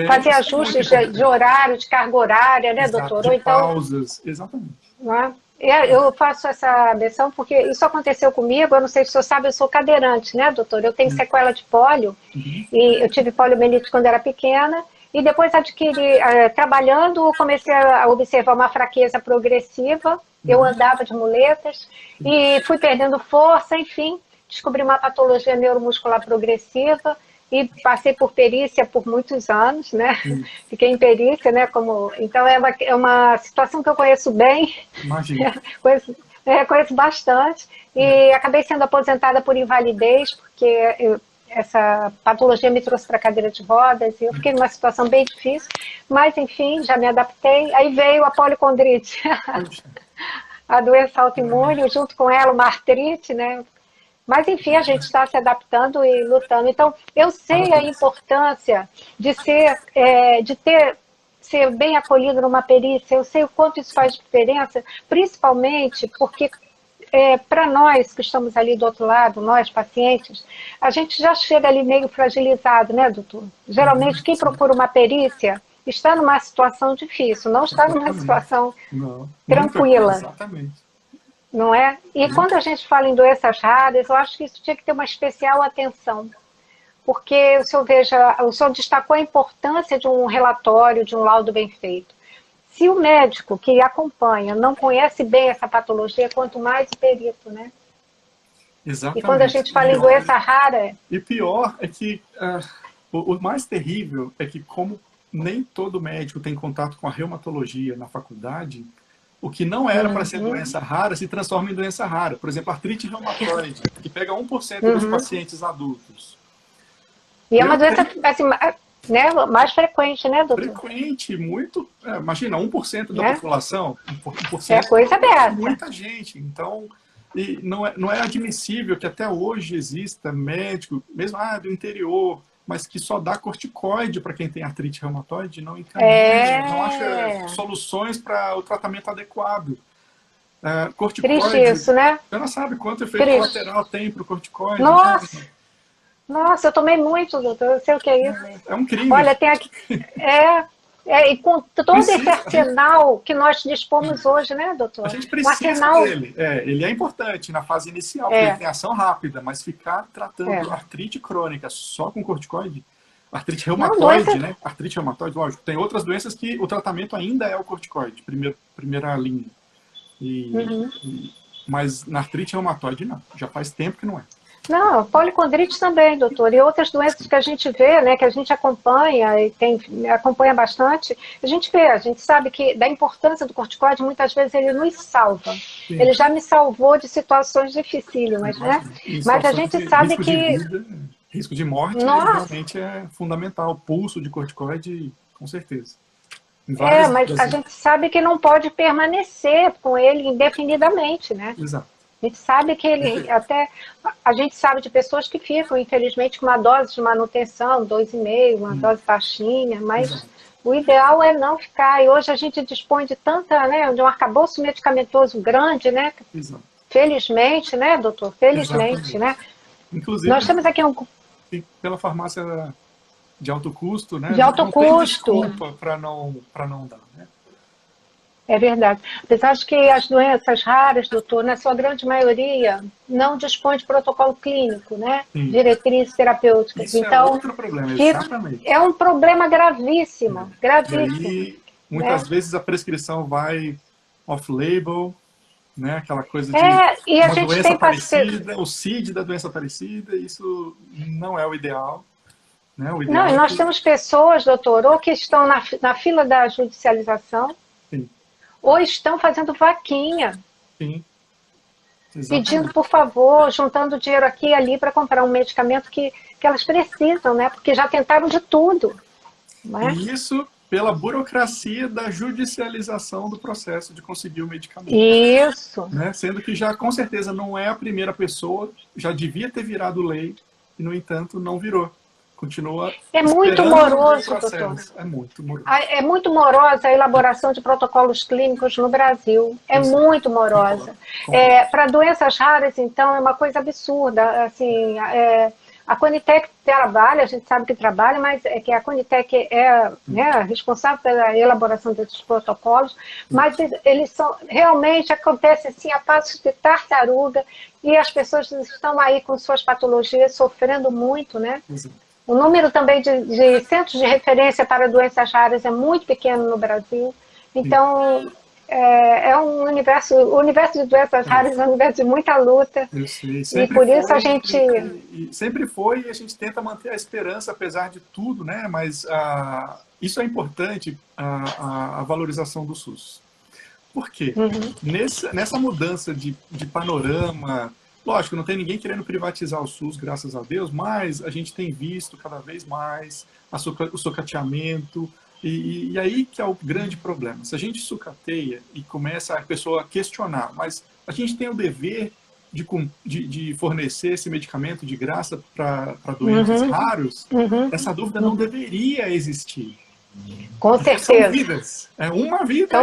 fazer ajustes de horário, de carga horária, né, doutor? Ou então, pausas, exatamente. Né? Eu faço essa menção porque isso aconteceu comigo, eu não sei se o senhor sabe, eu sou cadeirante, né, doutor? Eu tenho sequela de pólio, e eu tive poliomielite quando era pequena, e depois trabalhando, comecei a observar uma fraqueza progressiva, Eu andava de muletas e fui perdendo força, enfim, descobri uma patologia neuromuscular progressiva e passei por perícia por muitos anos, né? Fiquei em perícia, né? Então é uma situação que eu conheço bem, Imagina. conheço bastante, e acabei sendo aposentada por invalidez, porque essa patologia me trouxe para a cadeira de rodas, e eu fiquei numa situação bem difícil, mas enfim, já me adaptei. Aí veio a policondrite, Poxa. a doença autoimune, junto com ela uma artrite, né? Mas, enfim, a gente está se adaptando e lutando. Então, eu sei a importância de ser bem acolhido numa perícia, eu sei o quanto isso faz diferença, principalmente porque, para nós que estamos ali do outro lado, nós pacientes, a gente já chega ali meio fragilizado, né, doutor? Geralmente, quem procura uma perícia está numa situação difícil, não está numa situação Não, tranquila. Exatamente. Não é? E quando a gente fala em doenças raras, eu acho que isso tinha que ter uma especial atenção. Porque o senhor destacou a importância de um relatório, de um laudo bem feito. Se o médico que acompanha não conhece bem essa patologia, quanto mais o perito, né? Exatamente. E quando a gente fala em doença rara... E pior é que o mais terrível é que, como nem todo médico tem contato com a reumatologia na faculdade, o que não era para ser doença rara se transforma em doença rara. Por exemplo, artrite reumatoide, que pega 1% dos pacientes adultos. E é uma doença assim, né, mais frequente, né, doutor? Frequente, muito. Imagina, 1% da população. 1% é coisa dessa. Muita gente. Então, e não é admissível que até hoje exista médico, mesmo do interior, mas que só dá corticoide para quem tem artrite reumatoide, não encaminha, não acha soluções para o tratamento adequado. Corticoide, triste isso, né? Você não sabe quanto efeito colateral tem para o corticoide. Nossa! Né? Nossa, eu tomei muito, doutor, eu sei o que é isso. É um crime. Olha, tem aqui... e com todo esse arsenal que nós dispomos hoje, né, doutor? A gente precisa dele. Ele é importante na fase inicial, porque ele tem ação rápida, mas ficar tratando artrite crônica só com corticoide, artrite reumatoide, né? Artrite reumatoide, lógico. Tem outras doenças que o tratamento ainda é o corticoide, primeira linha. Mas na artrite reumatoide, não. Já faz tempo que não é. Não, policondrite também, doutor. E outras doenças que a gente vê, né, que a gente acompanha e acompanha bastante, a gente sabe que da importância do corticoide, muitas vezes ele nos salva. Sim. Ele já me salvou de situações dificílimas, né? Mas a gente sabe que... risco de morte realmente é fundamental. O pulso de corticoide, com certeza. Mas a gente sabe que não pode permanecer com ele indefinidamente, né? Exato. A gente sabe que a gente sabe de pessoas que ficam, infelizmente, com uma dose de manutenção, 2,5, uma dose baixinha, mas o ideal é não ficar. E hoje a gente dispõe de de um arcabouço medicamentoso grande, né? Exato. Felizmente, né, doutor? Felizmente, né? Inclusive, nós temos aqui pela farmácia de alto custo, né? De alto custo. Não tem desculpa para não dar, né? É verdade. Apesar de que as doenças raras, doutor, na sua grande maioria, não dispõe de protocolo clínico, né? Sim. Diretrizes terapêuticas. Isso então, é outro problema, exatamente. É um problema gravíssimo, gravíssimo. E aí, muitas vezes a prescrição vai off-label, né? Aquela coisa de e a uma gente doença tem parecida, o CID da doença parecida, isso não é o ideal. Né? O ideal não, e nós temos pessoas, doutor, ou que estão na fila da judicialização, Sim. ou estão fazendo vaquinha. Sim. Pedindo, por favor, juntando dinheiro aqui e ali para comprar um medicamento que elas precisam, né? Porque já tentaram de tudo. Não é? E isso pela burocracia da judicialização do processo de conseguir o medicamento. Isso. Né? Sendo que já, com certeza, não é a primeira pessoa, já devia ter virado lei, e, no entanto, não virou. Continua. É muito moroso, doutor. É muito moroso. É muito morosa a elaboração de protocolos clínicos no Brasil. É muito morosa. Para doenças raras, então, é uma coisa absurda. Assim, a Conitec trabalha, a gente sabe que trabalha, mas é que a Conitec é responsável pela elaboração desses protocolos, mas eles são, realmente acontece assim a passos de tartaruga, e as pessoas estão aí com suas patologias sofrendo muito, né? O número também de centros de referência para doenças raras é muito pequeno no Brasil. Então, é um universo, o universo de doenças raras é um universo de muita luta. Eu sei, E por isso a gente... sempre foi, e a gente tenta manter a esperança, apesar de tudo, né? Mas isso é importante, a valorização do SUS. Por quê? Nessa mudança de panorama, lógico, não tem ninguém querendo privatizar o SUS, graças a Deus, mas a gente tem visto cada vez mais o sucateamento, e aí que é o grande problema. Se a gente sucateia e começa a pessoa a questionar, mas a gente tem o dever de fornecer esse medicamento de graça para doentes raros, essa dúvida não deveria existir. Com certeza. São vidas. Uma vida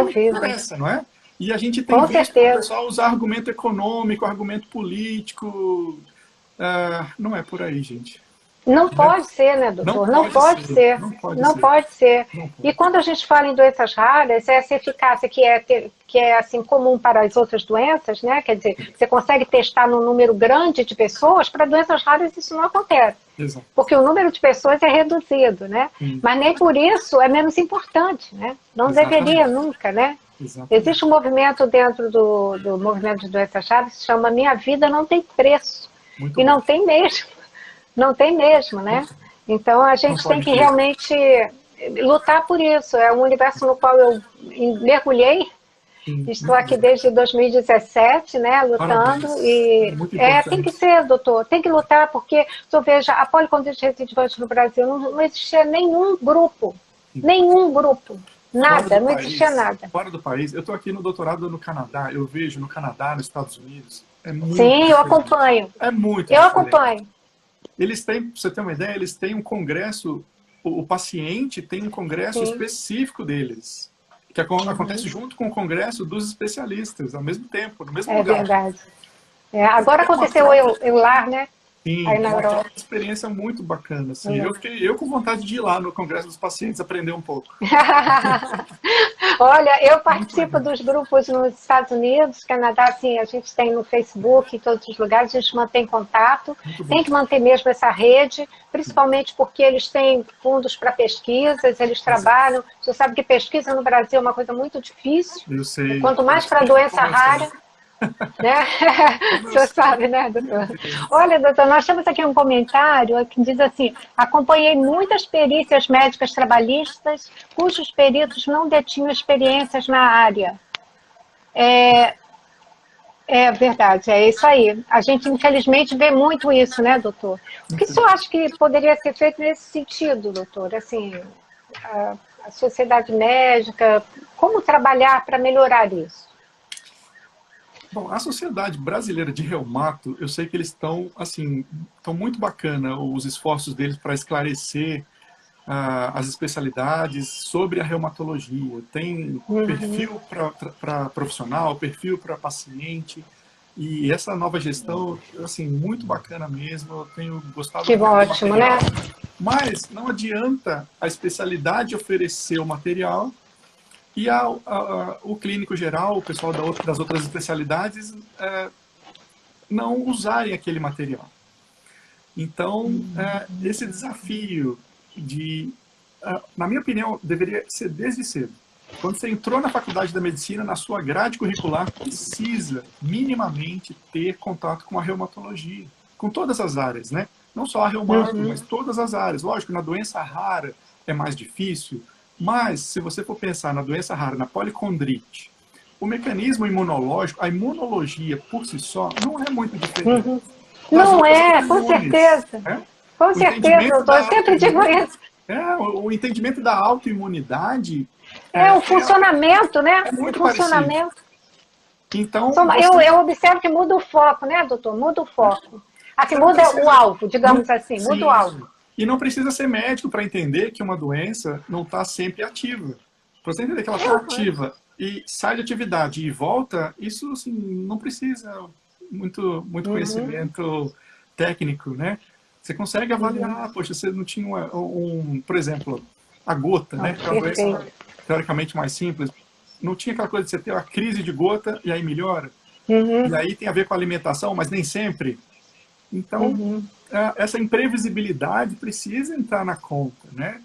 essa, não é? E a gente tem visto o pessoal usar argumento econômico, argumento político. Não é por aí, gente. Não pode ser, né, doutor? Não pode ser. Não pode ser. E quando a gente fala em doenças raras, essa eficácia que é assim, comum para as outras doenças, né? Quer dizer, você consegue testar num número grande de pessoas, para doenças raras isso não acontece. Exato. Porque o número de pessoas é reduzido, né? Mas nem por isso é menos importante, né? Não deveria nunca, né? Exatamente. Existe um movimento dentro do movimento de doenças raras que se chama Minha Vida Não Tem Preço. Muito e bom. Não tem mesmo. Não tem mesmo, né? Então a gente tem que realmente lutar por isso. É um universo no qual eu mergulhei. Estou aqui desde 2017, né, lutando. E tem que ser, doutor, tem que lutar, porque, você veja, a policondrite recidivante no Brasil não existia nenhum grupo, nada, não existia nada. Fora do país, eu estou aqui no doutorado no Canadá, eu vejo no Canadá, nos Estados Unidos, é muito Sim, diferente. Eu acompanho. É muito Eu diferente. acompanho. Eles têm, pra você ter uma ideia, eles têm um congresso, o paciente tem um congresso específico deles, que acontece junto com o congresso dos especialistas, ao mesmo tempo, no mesmo lugar. É verdade. Agora aconteceu o EULAR, né? Sim, aí na Europa. Uma experiência muito bacana. Assim. Eu com vontade de ir lá no Congresso dos Pacientes aprender um pouco. Olha, eu participo dos grupos nos Estados Unidos, Canadá, assim, a gente tem no Facebook, em todos os lugares, a gente mantém contato, tem que manter mesmo essa rede, principalmente porque eles têm fundos para pesquisas, eles trabalham, você sabe que pesquisa no Brasil é uma coisa muito difícil, eu sei. Quanto mais para doença rara, né? O senhor sabe, né, doutor? Olha, doutor, nós temos aqui um comentário que diz assim: acompanhei muitas perícias médicas trabalhistas cujos peritos não detinham experiências na área. É verdade, é isso aí. A gente, infelizmente, vê muito isso, né, doutor? O que o senhor acha que poderia ser feito nesse sentido, doutor? Assim, a sociedade médica, como trabalhar para melhorar isso? Bom, a Sociedade Brasileira de Reumato, eu sei que eles estão, assim, muito bacana os esforços deles para esclarecer as especialidades sobre a reumatologia. Tem perfil para profissional, perfil para paciente, e essa nova gestão, assim, muito bacana mesmo, eu tenho gostado muito. Que ótimo, né? Mas não adianta a especialidade oferecer o material e o clínico geral, o pessoal das outras especialidades, não usarem aquele material. Então, esse desafio na minha opinião, deveria ser desde cedo. Quando você entrou na faculdade da medicina, na sua grade curricular, precisa minimamente ter contato com a reumatologia, com todas as áreas, né? Não só a reumato, mas todas as áreas. Lógico, na doença rara é mais difícil, mas, se você for pensar na doença rara, na policondrite, o mecanismo imunológico, a imunologia por si só, não é muito diferente. Não é, com certeza. Com certeza, doutor, eu sempre digo isso. O entendimento da autoimunidade... o funcionamento, né? É muito funcionamento. Então, eu observo que muda o foco, né, doutor? Muda o foco. Assim, muda o alvo, digamos assim, muda o alvo. E não precisa ser médico para entender que uma doença não está sempre ativa. Para você entender que ela está ativa e sai de atividade e volta, isso assim, não precisa muito conhecimento técnico, né? Você consegue avaliar, poxa, você não tinha por exemplo, a gota, né? Que é uma doença teoricamente mais simples. Não tinha aquela coisa de você ter uma crise de gota e aí melhora. E aí tem a ver com a alimentação, mas nem sempre. Então, essa imprevisibilidade precisa entrar na conta, né?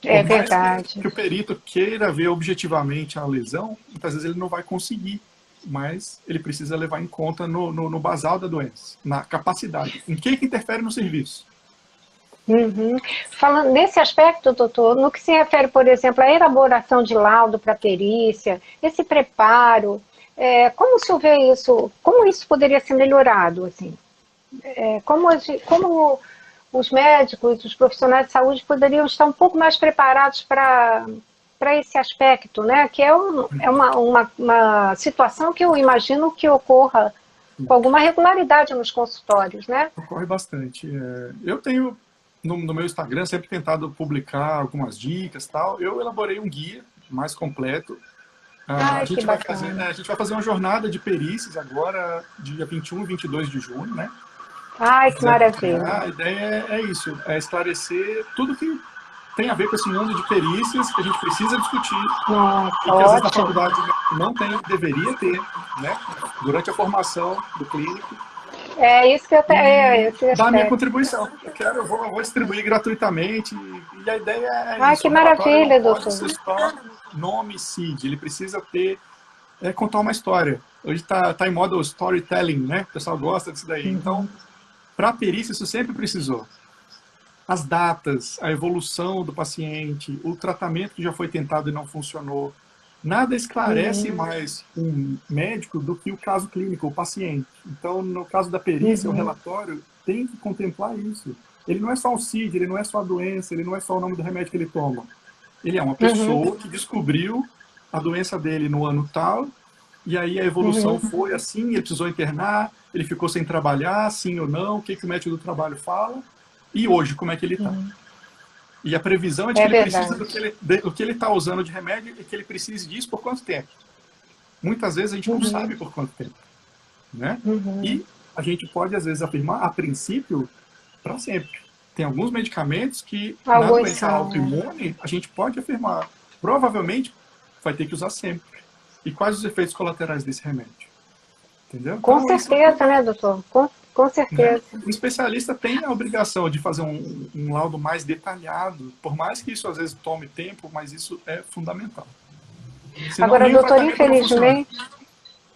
É Por mais verdade. que o perito queira ver objetivamente a lesão, muitas vezes ele não vai conseguir, mas ele precisa levar em conta no basal da doença, na capacidade. Em que interfere no serviço? Uhum. Falando nesse aspecto, doutor, no que se refere, por exemplo, à elaboração de laudo para perícia, esse preparo, como se vê isso, como isso poderia ser melhorado, assim? Como os médicos, os profissionais de saúde poderiam estar um pouco mais preparados para esse aspecto, né? Que é uma situação que eu imagino que ocorra com alguma regularidade nos consultórios, né? Ocorre bastante. Eu tenho, no meu Instagram, sempre tentado publicar algumas dicas e tal. Eu elaborei um guia mais completo. Ai, que bacana. A gente vai fazer uma jornada de perícias agora, dia 21 e 22 de junho, né? Ai, Se que quiser maravilha. acompanhar, a ideia é isso, é esclarecer tudo que tem a ver com esse mundo de perícias que a gente precisa discutir Nossa, e que às vezes na ótimo. faculdade não tem, deveria ter, né? Durante a formação do clínico. É isso que E esse dar a minha aspecto. contribuição. Eu vou distribuir gratuitamente e a ideia é Ai, isso. que O relatório não maravilha, pode doutor. ser só nome e CID, ele precisa ter, contar uma história. Hoje tá em moda o storytelling, né? O pessoal gosta disso daí. Então, para a perícia, isso sempre precisou. As datas, a evolução do paciente, o tratamento que já foi tentado e não funcionou. Nada esclarece mais um médico do que o caso clínico, o paciente. Então, no caso da perícia, o relatório tem que contemplar isso. Ele não é só um CID, ele não é só a doença, ele não é só o nome do remédio que ele toma. Ele é uma pessoa que descobriu a doença dele no ano tal, e aí a evolução foi assim, ele precisou internar, ele ficou sem trabalhar, sim ou não, o que o médico do trabalho fala, e hoje, como é que ele está. E a previsão é de que É ele precisa verdade. do que ele está usando de remédio e que ele precise disso por quanto tempo. Muitas vezes a gente não sabe por quanto tempo, né? E a gente pode, às vezes, afirmar, a princípio, para sempre. Tem alguns medicamentos que, na Alguns doença são. autoimune, a gente pode afirmar, provavelmente vai ter que usar sempre. E quais os efeitos colaterais desse remédio? Entendeu? Com Então, isso certeza, né, doutor? Com né? certeza. O especialista tem a obrigação de fazer um laudo mais detalhado, por mais que isso às vezes tome tempo, mas isso é fundamental. Senão Agora, nem o doutor, tratamento não funciona. infelizmente,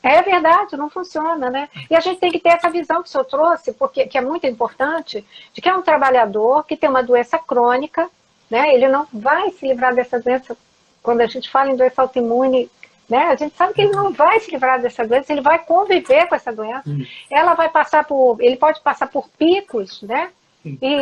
é verdade, não funciona, né? E a gente tem que ter essa visão que o senhor trouxe, porque que é muito importante, de que é um trabalhador que tem uma doença crônica, né? Ele não vai se livrar dessa doença. Quando a gente fala em doença autoimune, né? A gente sabe que ele não vai se livrar dessa doença, ele vai conviver com essa doença. Sim, Ela vai passar ele pode passar por picos, né? sim, E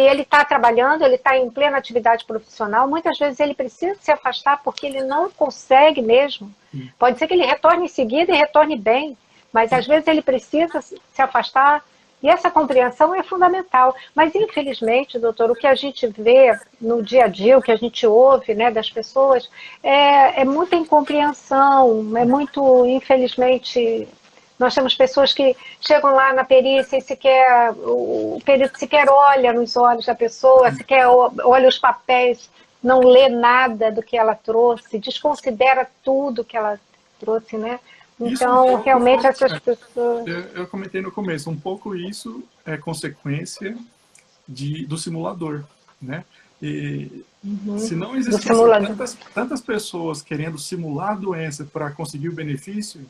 ele está trabalhando, ele está em plena atividade profissional. Muitas vezes ele precisa se afastar porque ele não consegue mesmo. sim. Pode ser que ele retorne em seguida e retorne bem, mas às vezes ele precisa se afastar. E essa compreensão é fundamental. Mas, infelizmente, doutor, o que a gente vê no dia a dia, o que a gente ouve, né, das pessoas, é muita incompreensão, é muito, infelizmente, nós temos pessoas que chegam lá na perícia e o perito sequer olha nos olhos da pessoa, sequer olha os papéis, não lê nada do que ela trouxe, desconsidera tudo que ela trouxe, né? Isso um Então, pouco, realmente, essas pessoas... eu comentei no começo, um pouco isso é consequência do simulador, né? E se não do existissem simulador. tantas pessoas querendo simular a doença para conseguir o benefício,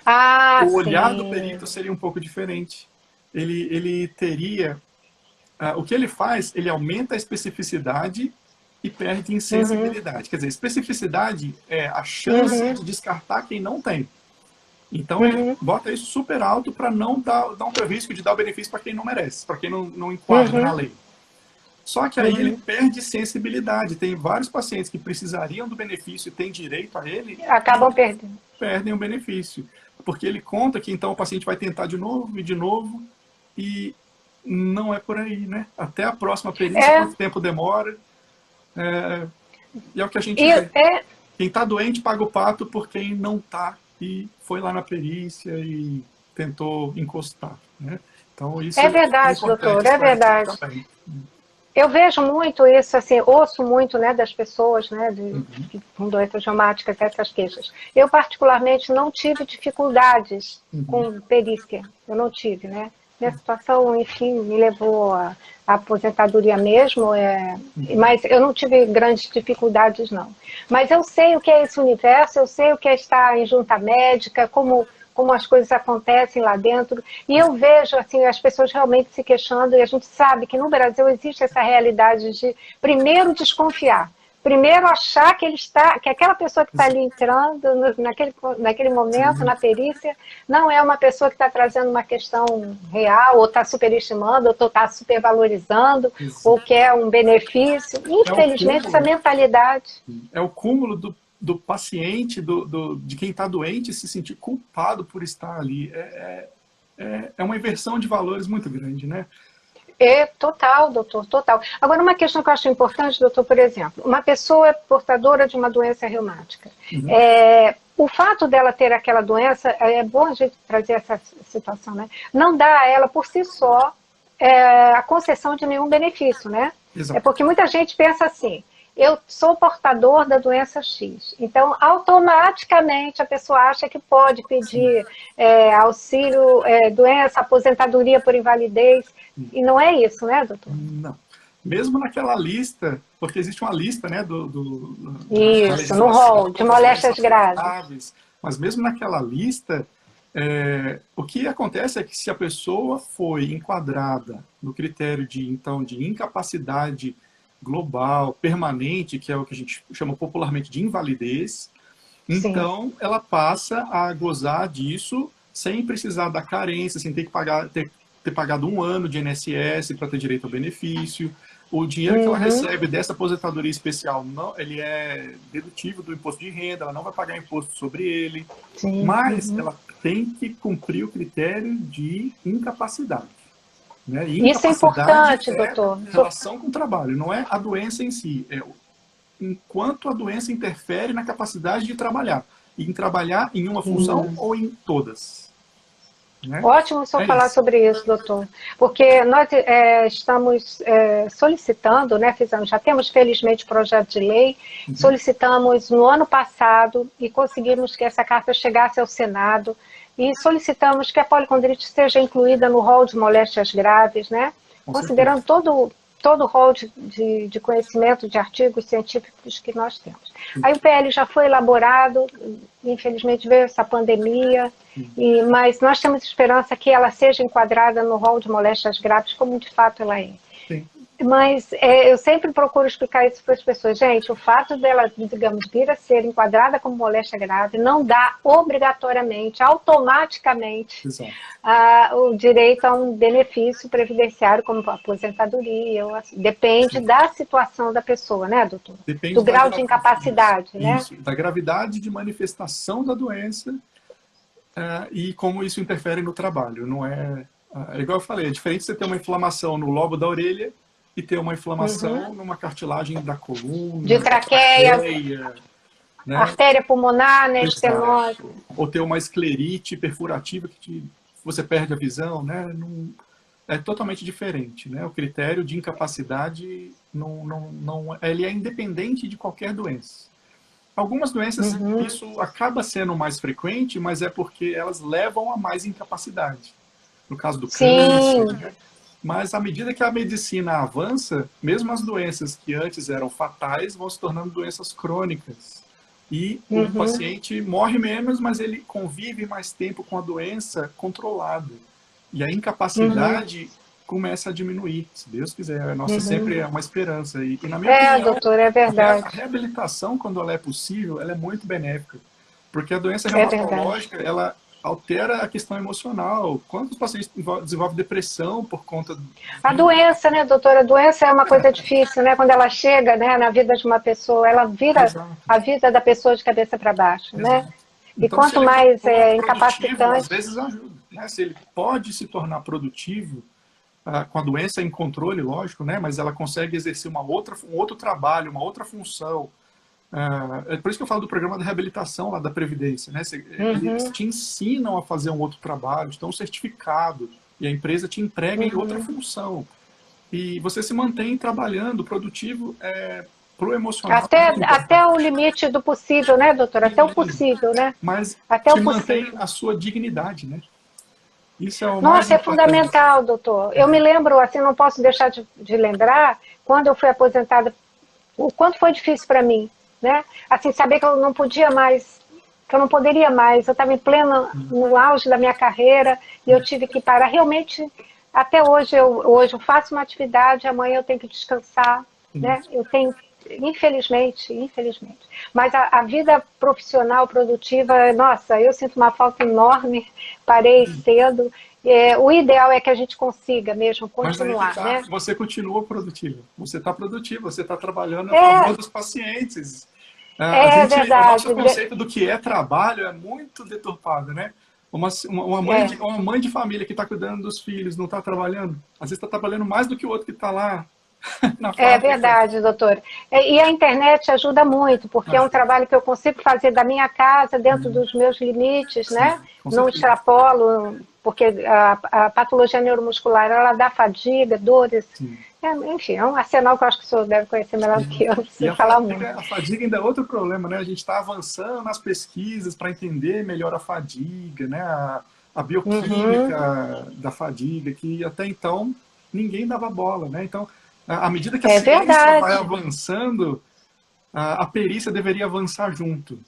Ah, o olhar do sim. perito seria um pouco diferente. Ele teria... o que ele faz, ele aumenta a especificidade e perde em sensibilidade. Quer dizer, especificidade é a chance de descartar quem não tem. Então ele bota isso super alto para não dar o risco de dar o benefício para quem não merece, para quem não enquadra na lei. Só que aí ele perde sensibilidade. Tem vários pacientes que precisariam do benefício e têm direito a ele Acabam e perdendo. perdem o benefício. Porque ele conta que então o paciente vai tentar de novo e não é por aí, né? Até a próxima perícia, É, quanto tempo demora? E é o que a gente e vê. é, Quem está doente paga o pato por quem não está e foi lá na perícia e tentou encostar, né? Então isso é é verdade, importante doutor, é esclarecer verdade. também. Eu vejo muito isso, assim, ouço muito, né, das pessoas, né, com doenças reumáticas, essas queixas. Eu, particularmente, não tive dificuldades com perícia, eu não tive, né? Minha situação, enfim, me levou à aposentadoria mesmo, mas eu não tive grandes dificuldades, não. Mas eu sei o que é esse universo, eu sei o que é estar em junta médica, como as coisas acontecem lá dentro, e eu vejo assim, as pessoas realmente se queixando, e a gente sabe que no Brasil existe essa realidade de, primeiro, desconfiar. Primeiro, achar que aquela pessoa que está ali entrando naquele momento, na perícia, não é uma pessoa que está trazendo uma questão real, ou está superestimando, ou está supervalorizando, ou quer um benefício. Infelizmente, essa mentalidade. É o cúmulo do paciente, de quem está doente, se sentir culpado por estar ali. É uma inversão de valores muito grande, né? Total, doutor, total. Agora, uma questão que eu acho importante, doutor, por exemplo, uma pessoa é portadora de uma doença reumática. O fato dela ter aquela doença, é bom a gente trazer essa situação, né? Não dá a ela, por si só, a concessão de nenhum benefício, né? Exato. É porque muita gente pensa assim, eu sou portador da doença X. Então, automaticamente, a pessoa acha que pode pedir auxílio, doença, aposentadoria por invalidez. E não é isso, né, doutor? Não. Mesmo naquela lista, porque existe uma lista, né, isso, no rol de moléstias graves. Mas mesmo naquela lista, o que acontece é que se a pessoa foi enquadrada no critério de incapacidade global, permanente, que é o que a gente chama popularmente de invalidez, então ela passa a gozar disso sem precisar da carência, sem ter que ter pagado 1 ano de INSS para ter direito ao benefício. O dinheiro que ela recebe dessa aposentadoria especial, ele é dedutível do imposto de renda, ela não vai pagar imposto sobre ele, mas ela tem que cumprir o critério de incapacidade. Né? E isso é importante, doutor. Em relação com o trabalho, não é a doença em si, enquanto a doença interfere na capacidade de trabalhar, e em trabalhar em uma função ou em todas. Né? Ótimo só falar sobre isso, doutor, porque nós estamos solicitando, né, já temos felizmente projeto de lei, solicitamos no ano passado e conseguimos que essa carta chegasse ao Senado e solicitamos que a policondrite seja incluída no rol de moléstias graves, né, considerando todo o rol de conhecimento de artigos científicos que nós temos. Aí o PL já foi elaborado, infelizmente veio essa pandemia, mas nós temos esperança que ela seja enquadrada no rol de moléstias graves, como de fato ela é. Sim. Mas eu sempre procuro explicar isso para as pessoas. Gente, o fato dela, digamos, vir a ser enquadrada como moléstia grave não dá obrigatoriamente, automaticamente, o direito a um benefício previdenciário como aposentadoria. Depende da situação da pessoa, né, doutor? Depende do grau de incapacidade, né? Isso, da gravidade de manifestação da doença e como isso interfere no trabalho. Não é igual eu falei, é diferente você ter uma inflamação no lobo da orelha e ter uma inflamação numa cartilagem da coluna, de traqueia, né? Artéria pulmonar, né, estenose. Ou ter uma esclerite perfurativa que você perde a visão, né? É totalmente diferente, né? O critério de incapacidade ele é independente de qualquer doença. Algumas doenças isso acaba sendo mais frequente, mas é porque elas levam a mais incapacidade. No caso do câncer, né? Mas à medida que a medicina avança, mesmo as doenças que antes eram fatais vão se tornando doenças crônicas. E o paciente morre menos, mas ele convive mais tempo com a doença controlada. E a incapacidade começa a diminuir, se Deus quiser. A nossa sempre é uma esperança. E na minha opinião, doutor, é verdade. A reabilitação, quando ela é possível, ela é muito benéfica. Porque a doença reumatológica, ela altera a questão emocional. Quantos pacientes desenvolvem depressão por conta... A doença, né, doutora? A doença é uma coisa difícil, né? Quando ela chega, né, na vida de uma pessoa, ela vira a vida da pessoa de cabeça para baixo, né? E então, quanto mais incapacitante... Às vezes ajuda, né? Se ele pode se tornar produtivo, com a doença em controle, lógico, né? Mas ela consegue exercer um outro trabalho, uma outra função. É por isso que eu falo do programa de reabilitação lá da Previdência, né? Eles te ensinam a fazer um outro trabalho, te dão um certificado, e a empresa te entrega em outra função. E você se mantém trabalhando, produtivo, pro emocional. Até o limite do possível, né, doutora? Até o possível, né? Mas até te mantém a sua dignidade, né? Isso é o mais Nossa, é importante. fundamental, doutor. Eu me lembro, assim, não posso deixar de lembrar, quando eu fui aposentada, o quanto foi difícil para mim, né? Assim, saber que eu não podia mais, que eu não poderia mais, eu estava em pleno, no auge da minha carreira, e eu tive que parar. Realmente, até hoje eu faço uma atividade, amanhã eu tenho que descansar, né? Eu tenho, infelizmente. Mas a vida profissional, produtiva, nossa, eu sinto uma falta enorme, parei cedo. O ideal é que a gente consiga mesmo Mas aí que continuar, tá, né? você continua produtivo. Você está produtivo, você está trabalhando a É, favor dos pacientes. é O nosso verdade. conceito do que é trabalho é muito deturpado, né? É, Uma mãe de família que está cuidando dos filhos não está trabalhando, às vezes está trabalhando mais do que o outro que está lá na é fábrica. verdade, doutor. E a internet ajuda muito, porque é um Ajuda. trabalho que eu consigo fazer da minha casa, dentro dos meus limites, Sim, né? com Não certeza. extrapolo, porque a patologia neuromuscular, ela dá fadiga, dores. Sim. Enfim, é um arsenal que eu acho que o senhor deve conhecer melhor do que eu, não E preciso falar muito. a fadiga ainda é outro problema, né? A gente está avançando nas pesquisas para entender melhor a fadiga, né? A Uhum, bioquímica da fadiga, que até então ninguém dava bola, né? Então, à medida que a é ciência vai verdade. avançando, a perícia deveria avançar junto.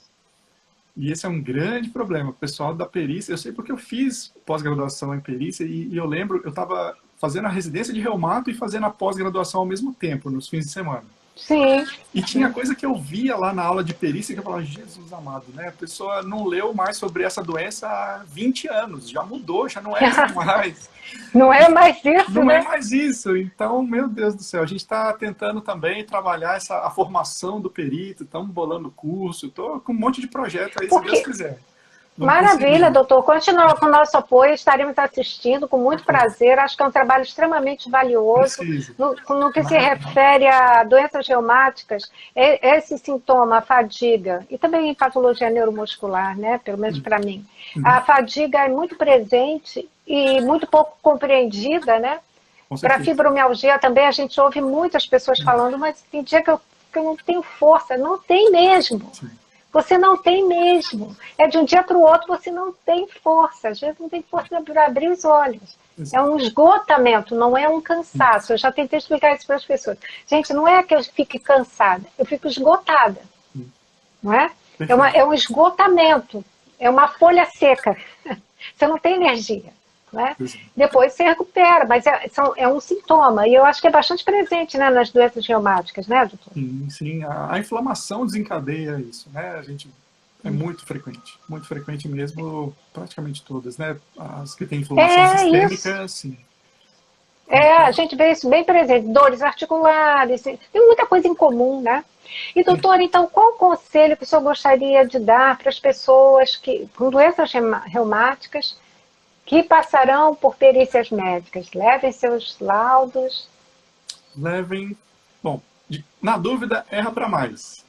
E esse é um grande problema. O pessoal da perícia, eu sei porque eu fiz pós-graduação em perícia e eu lembro, eu estava fazendo a residência de reumato e fazendo a pós-graduação ao mesmo tempo, nos fins de semana. Sim, E tinha sim. coisa que eu via lá na aula de perícia que eu falava, Jesus amado, né? A pessoa não leu mais sobre essa doença há 20 anos, já mudou, já não é assim mais. Não é mais isso, Não é né? mais isso. Então, meu Deus do céu, a gente está tentando também trabalhar a formação do perito, estamos bolando curso, estou com um monte de projeto aí, se Deus Porque quiser. Vamos Maravilha, conseguir. doutor. Continua com o nosso apoio, estaremos assistindo com muito Ok, prazer. Acho que é um trabalho extremamente valioso. preciso. No que se Mas, refere a doenças reumáticas, esse sintoma, a fadiga, e também em patologia neuromuscular, né? Pelo menos para mim. A fadiga é muito presente e muito pouco compreendida, né? com Para certeza. fibromialgia também a gente ouve muitas pessoas falando, mas tem dia que eu não tenho força. Não tem mesmo. Sim. Você não tem mesmo. É de um dia para o outro você não tem força. Às vezes não tem força para abrir os olhos. É Exato. um esgotamento, não é um cansaço. Eu já tentei explicar isso para as pessoas. Gente, não é que eu fique cansada, eu fico esgotada. Não é? Perfeito. É um esgotamento, é uma folha seca. Você não tem energia. Né? Exato. Depois você recupera, mas é um sintoma. E eu acho que é bastante presente, né, nas doenças reumáticas, né, doutor? Sim, sim. A inflamação desencadeia isso, né? A gente é muito frequente mesmo, praticamente todas, né? As que têm inflamação É isso. sistêmica, sim. A gente vê isso bem presente, dores articulares, tem muita coisa em comum, né? E, doutor, então, qual o conselho que o senhor gostaria de dar para as pessoas com doenças reumáticas que passarão por perícias médicas? Levem seus laudos. Levem, bom, na dúvida, erra para mais.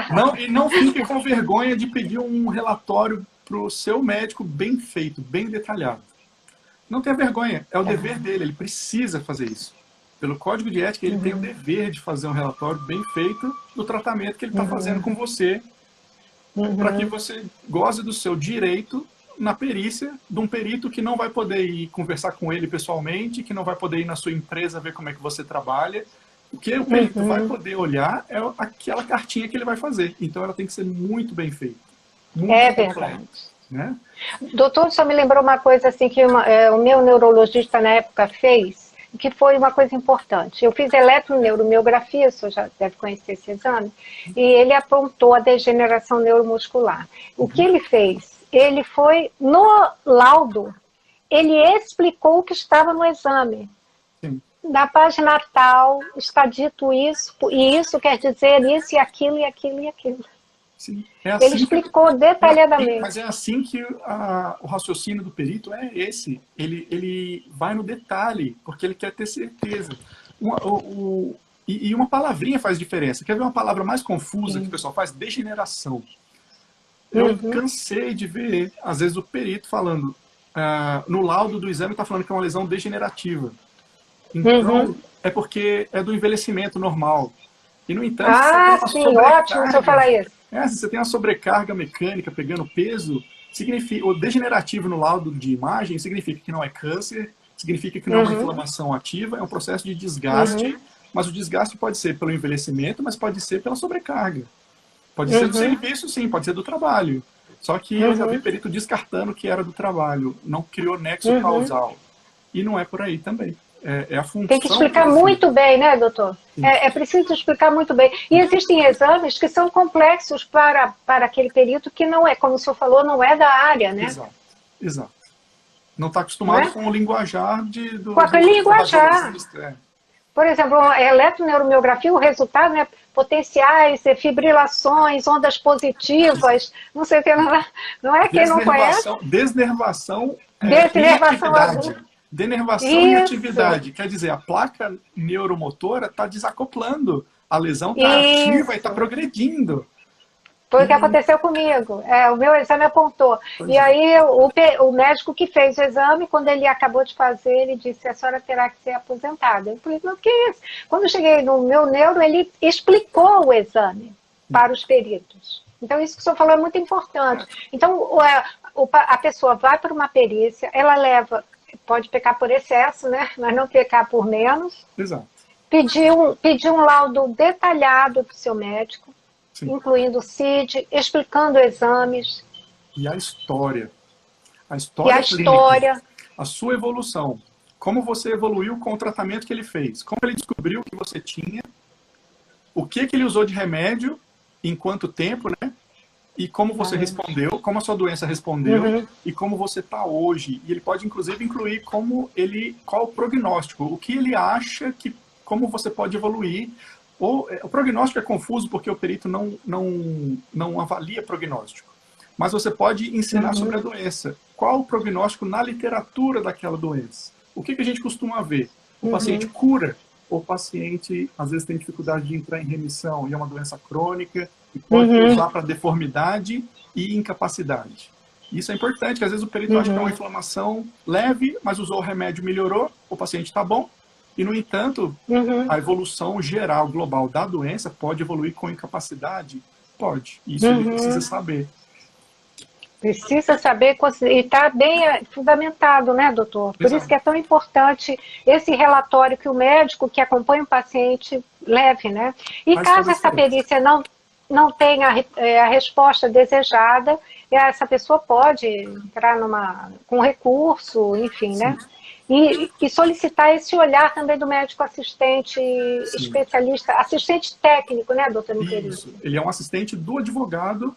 Não, e não fique com vergonha de pedir um relatório para o seu médico bem feito, bem detalhado. Não tenha vergonha, é o dever dele, ele precisa fazer isso. Pelo código de ética, ele tem o dever de fazer um relatório bem feito do tratamento que ele está fazendo com você, para que você goze do seu direito na perícia de um perito que não vai poder ir conversar com ele pessoalmente, que não vai poder ir na sua empresa ver como é que você trabalha. O que o perito vai poder olhar é aquela cartinha que ele vai fazer. Então, ela tem que ser muito bem feita, muito É completa, verdade. né? Doutor, só me lembrou uma coisa assim que o meu neurologista na época fez, que foi uma coisa importante. Eu fiz eletroneuromiografia, o senhor já deve conhecer esse exame, e ele apontou a degeneração neuromuscular. O que ele fez? Ele foi, no laudo, ele explicou o que estava no exame. Sim. Na página tal está dito isso, e isso quer dizer isso e aquilo e aquilo e aquilo. Sim. É Ele assim que, explicou mas detalhadamente. é assim que o raciocínio do perito é esse. Ele vai no detalhe, porque ele quer ter certeza. E uma palavrinha faz diferença. Quer ver uma palavra mais confusa que o pessoal faz? Degeneração. Eu cansei de ver, às vezes, o perito falando, no laudo do exame está falando que é uma lesão degenerativa. Então, é porque é do envelhecimento normal. E, no entanto, se você tem Ah, uma sim, ótimo o senhor sobrecarga, falar isso. se você tem uma sobrecarga mecânica pegando peso, significa, o degenerativo no laudo de imagem significa que não é câncer, significa que não é uma inflamação ativa, é um processo de desgaste, mas o desgaste pode ser pelo envelhecimento, mas pode ser pela sobrecarga. Pode ser do serviço, sim, pode ser do trabalho. Só que eu já vi perito descartando que era do trabalho, não criou nexo causal. E não é por aí também. É a função... Tem que explicar muito bem, né, doutor? É preciso explicar muito bem. E existem exames que são complexos para aquele perito que não é, como o senhor falou, não é da área, né? Exato, exato. Não está acostumado com o linguajar com aquele linguajar. Por exemplo, a eletroneuromiografia, o resultado, né, potenciais, fibrilações, ondas positivas, não sei o que, não é quem não conhece. Desnervação Denervação. Denervação e atividade. Quer dizer, a placa neuromotora está desacoplando, a lesão está ativa e está progredindo. Foi o que aconteceu comigo. O meu exame apontou. E aí o médico que fez o exame, quando ele acabou de fazer, ele disse, a senhora terá que ser aposentada. Eu falei, não, o que é isso? Quando eu cheguei no meu neuro, ele explicou o exame para os peritos. Então, isso que o senhor falou é muito importante. Então, a pessoa vai para uma perícia, ela leva, pode pecar por excesso, né? Mas não pecar por menos. Exato. Pedir um laudo detalhado do seu médico, sim, incluindo o CID, explicando exames. E a história. A história clínica, a sua evolução. Como você evoluiu com o tratamento que ele fez. Como ele descobriu que você tinha. O que ele usou de remédio, em quanto tempo, né? E como você respondeu, como a sua doença respondeu, e como você está hoje. E ele pode, inclusive, incluir qual o prognóstico, o que ele acha que, como você pode evoluir. O prognóstico é confuso porque o perito não avalia prognóstico. Mas você pode ensinar sobre a doença. Qual o prognóstico na literatura daquela doença? O que a gente costuma ver? O paciente cura, ou o paciente, às vezes, tem dificuldade de entrar em remissão, e é uma doença crônica, e pode levar para deformidade e incapacidade. Isso é importante, que às vezes o perito acha que é uma inflamação leve, mas usou o remédio, melhorou, o paciente está bom, e, no entanto, a evolução geral, global da doença pode evoluir com incapacidade? Pode. Isso ele precisa saber. Precisa saber, e está bem fundamentado, né, doutor? Por isso que é tão importante esse relatório que o médico que acompanha o paciente leve, né? E caso essa perícia não tenha a resposta desejada, essa pessoa pode entrar com recurso, enfim, né? E solicitar esse olhar também do médico assistente especialista, assistente técnico, né, doutor Miquelito? Isso, ele é um assistente do advogado,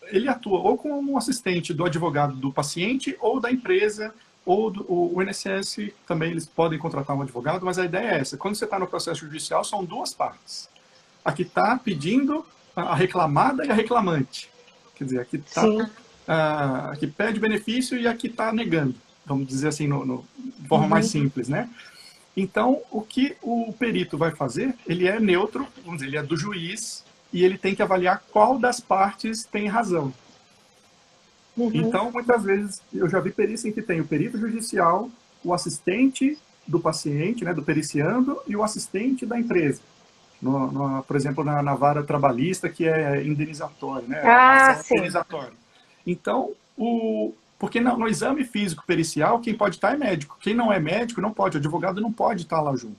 ele atua ou como um assistente do advogado do paciente ou da empresa, ou o INSS também eles podem contratar um advogado, mas a ideia é essa. Quando você está no processo judicial, são duas partes. A que está pedindo, a reclamada e a reclamante. Quer dizer, a que pede benefício e a que está negando. Vamos dizer assim, de forma mais simples, né? Então, o que o perito vai fazer, ele é neutro, vamos dizer, ele é do juiz, e ele tem que avaliar qual das partes tem razão. Então, muitas vezes, eu já vi perícia em que tem o perito judicial, o assistente do paciente, né, do periciando, e o assistente da empresa. Por exemplo, na vara trabalhista, que é indenizatório, né? Indenizatório. Então, porque no exame físico pericial, quem pode estar é médico. Quem não é médico, não pode. O advogado não pode estar lá junto.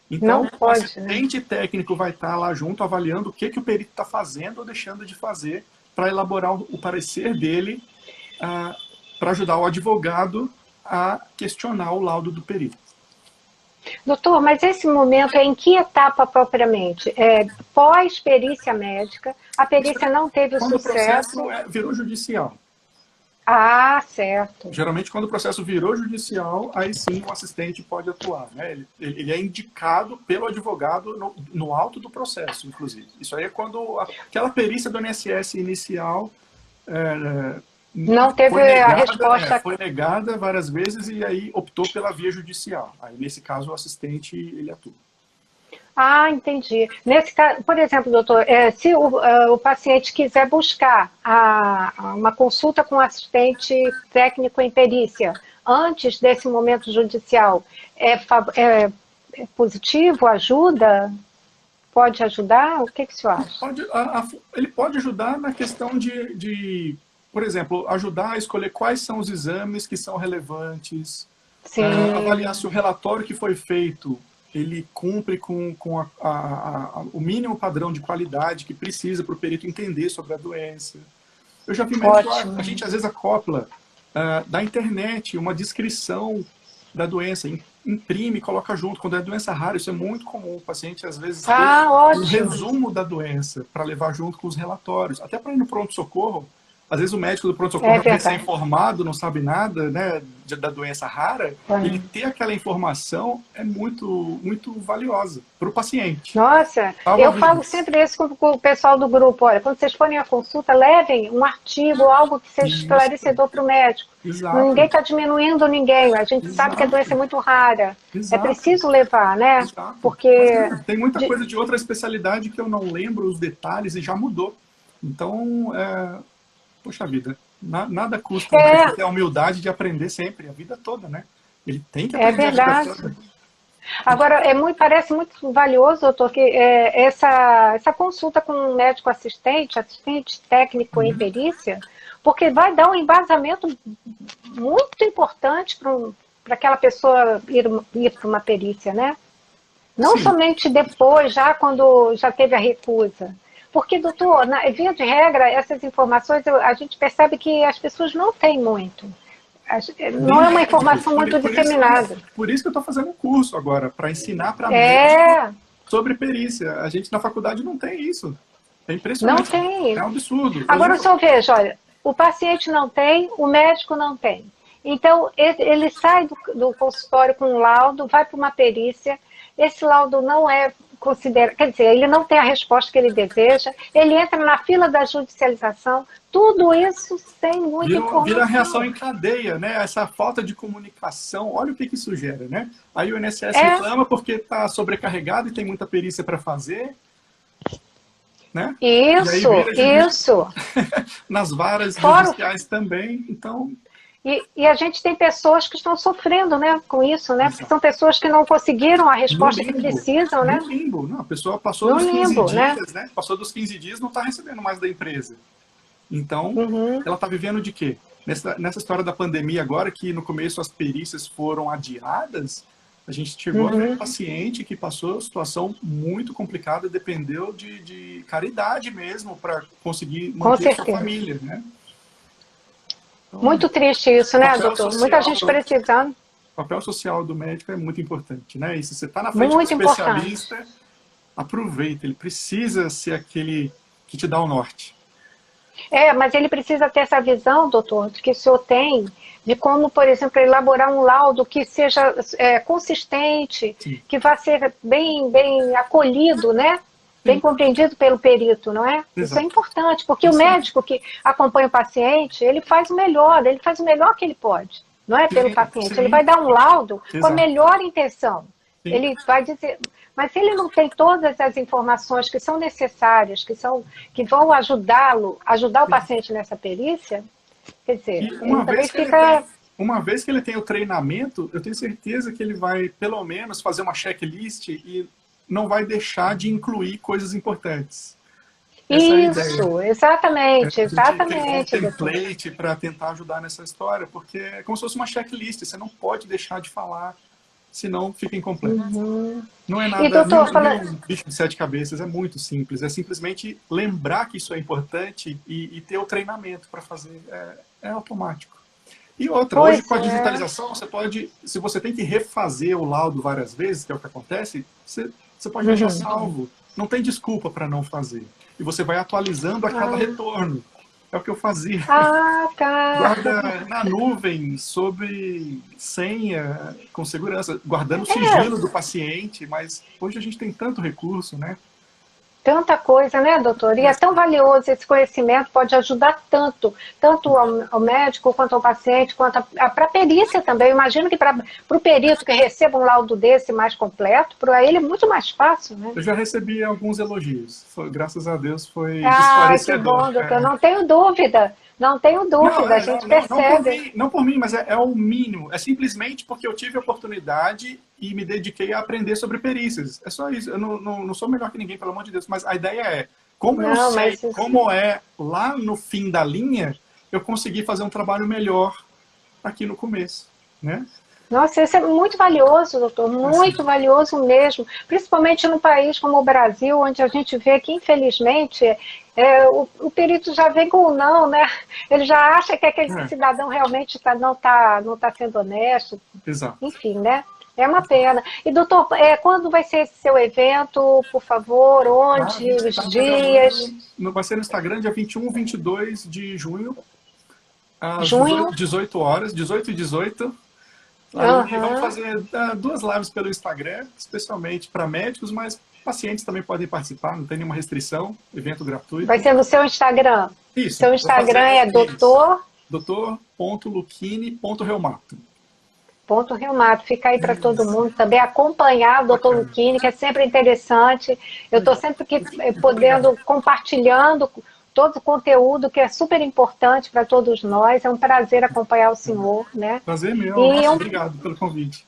Então, o assistente técnico vai estar lá junto, avaliando o que o perito está fazendo ou deixando de fazer para elaborar o parecer dele, para ajudar o advogado a questionar o laudo do perito. Doutor, mas esse momento é em que etapa propriamente? Pós-perícia médica, a perícia não teve o sucesso... Quando o processo virou judicial. Ah, certo. Geralmente, quando o processo virou judicial, aí sim o assistente pode atuar, né? Ele é indicado pelo advogado no auto do processo, inclusive. Isso aí é quando aquela perícia do INSS inicial não teve a resposta. Foi negada várias vezes e aí optou pela via judicial. Aí, nesse caso, o assistente ele atua. Ah, entendi. Nesse caso, por exemplo, doutor, se o paciente quiser buscar uma consulta com assistente técnico em perícia antes desse momento judicial, é positivo? Ajuda? Pode ajudar? O que o senhor acha? Ele pode ajudar na questão por exemplo, ajudar a escolher quais são os exames que são relevantes, Sim. Avaliar se o relatório que foi feito, ele cumpre com o mínimo padrão de qualidade que precisa para o perito entender sobre a doença. Eu já vi médico, a gente às vezes acopla da internet uma descrição da doença, imprime, coloca junto. Quando é doença rara, isso é muito comum. O paciente, às vezes, ter um resumo da doença para levar junto com os relatórios. Até para ir no pronto-socorro, às vezes o médico do pronto-socorro é recém-formado, não sabe nada, né, da doença rara. Ele ter aquela informação é muito, muito valiosa para o paciente. Nossa, eu falo sempre isso com o pessoal do grupo. Olha, quando vocês forem à consulta, levem um artigo, algo que seja esclarecedor para o médico. Exato. Ninguém está diminuindo ninguém. A gente sabe que a doença é muito rara. É preciso levar, né? Porque tem muita coisa de outra especialidade que eu não lembro os detalhes e já mudou. Então, poxa vida, nada custa ter a humildade de aprender sempre, a vida toda, né? Ele tem que aprender a vida toda. Agora, parece muito valioso, doutor, que essa consulta com um médico assistente técnico em perícia, porque vai dar um embasamento muito importante para aquela pessoa ir para uma perícia, né? Não somente depois, já quando já teve a recusa. Porque, doutor, via de regra, essas informações, a gente percebe que as pessoas não têm muito. Não é uma informação muito disseminada. Por isso que eu estou fazendo um curso agora, para ensinar para médicos sobre perícia. A gente na faculdade não tem isso. É impressionante. Não tem. É um absurdo. Agora, o senhor veja, olha, o paciente não tem, o médico não tem. Então, ele sai do consultório com um laudo, vai para uma perícia, esse laudo não é considerado, quer dizer, ele não tem a resposta que ele deseja, ele entra na fila da judicialização, tudo isso sem muita informação. Vira reação em cadeia, né? Essa falta de comunicação, olha o que isso gera, né? Aí o INSS reclama porque está sobrecarregado e tem muita perícia para fazer. Né? Isso. Nas varas judiciais também, então... E a gente tem pessoas que estão sofrendo, né, com isso, né? Porque são pessoas que não conseguiram a resposta que precisam, né? No limbo, não, a pessoa passou dos 15 dias, né? Passou dos 15 dias, não está recebendo mais da empresa. Então, ela está vivendo de quê? Nessa história da pandemia agora, que no começo as perícias foram adiadas, a gente chegou a ver um paciente que passou situação muito complicada, dependeu de caridade mesmo para conseguir manter sua família, né? Então, muito triste isso, né, doutor? Muita gente precisando. O papel social do médico é muito importante, né? E se você está na frente do especialista, aproveita. Ele precisa ser aquele que te dá o norte. Mas ele precisa ter essa visão, doutor, que o senhor tem, de como, por exemplo, elaborar um laudo que seja consistente, que vá ser bem acolhido, né? Bem compreendido pelo perito, não é? Exato. Isso é importante, porque o médico que acompanha o paciente, ele faz o melhor que ele pode, não é pelo paciente. Ele vai dar um laudo com a melhor intenção. Ele vai dizer... Mas se ele não tem todas as informações que são necessárias, que vão ajudar o paciente nessa perícia, quer dizer, uma vez que ele tem o treinamento, eu tenho certeza que ele vai, pelo menos, fazer uma checklist e não vai deixar de incluir coisas importantes. Isso, exatamente. Tem um template para tentar ajudar nessa história, porque é como se fosse uma checklist, você não pode deixar de falar, senão fica incompleto. Não é nada, um bicho de 7 cabeças, é muito simples, é simplesmente lembrar que isso é importante e ter o treinamento para fazer, é automático. E outra, hoje com a digitalização, você pode, se você tem que refazer o laudo várias vezes, que é o que acontece, você pode deixar salvo. Não tem desculpa para não fazer. E você vai atualizando a cada retorno. É o que eu fazia. Guarda na nuvem, sob senha, com segurança, guardando o sigilo do paciente, mas hoje a gente tem tanto recurso, né? Tanta coisa, né, doutor? E é tão valioso esse conhecimento, pode ajudar tanto ao médico, quanto ao paciente, quanto para a perícia também. Eu imagino que para o perito que receba um laudo desse mais completo, para ele é muito mais fácil, né? Eu já recebi alguns elogios. Graças a Deus foi esclarecedor. Que bom, doutor. Não tenho dúvida. Não tenho dúvida, a gente percebe. Não por mim, mas é o mínimo. É simplesmente porque eu tive a oportunidade e me dediquei a aprender sobre perícias. É só isso. Eu não sou melhor que ninguém, pelo amor de Deus. Mas a ideia é, como eu sei como é lá no fim da linha, eu consegui fazer um trabalho melhor aqui no começo, né? Nossa, isso é muito valioso, doutor, muito valioso mesmo, principalmente num país como o Brasil, onde a gente vê que, infelizmente, o perito já vem com o não, né? Ele já acha que aquele cidadão realmente não tá sendo honesto, Exato. enfim, né? É uma pena. E, doutor, quando vai ser esse seu evento, por favor? A Onde? gente Os está dias? programando, vai ser no Instagram, dia 21 e 22 de junho, às Junho? 18 horas, 18 e 18. Aí vamos Aham. fazer 2 lives pelo Instagram, especialmente para médicos, mas pacientes também podem participar, não tem nenhuma restrição, evento Vai gratuito. ser no seu Instagram. Isso, Seu vou Instagram fazer é isso. doutor. Dr.luquini.reumato. Ponto Reumato, fica aí para todo mundo também acompanhar o doutor Bacana. Luquini, que é sempre interessante. Eu estou Legal. sempre aqui Muito podendo, obrigado. compartilhando todo o conteúdo que é super importante para todos nós. É um prazer acompanhar o senhor, né? Prazer meu. E Nossa, obrigado pelo convite.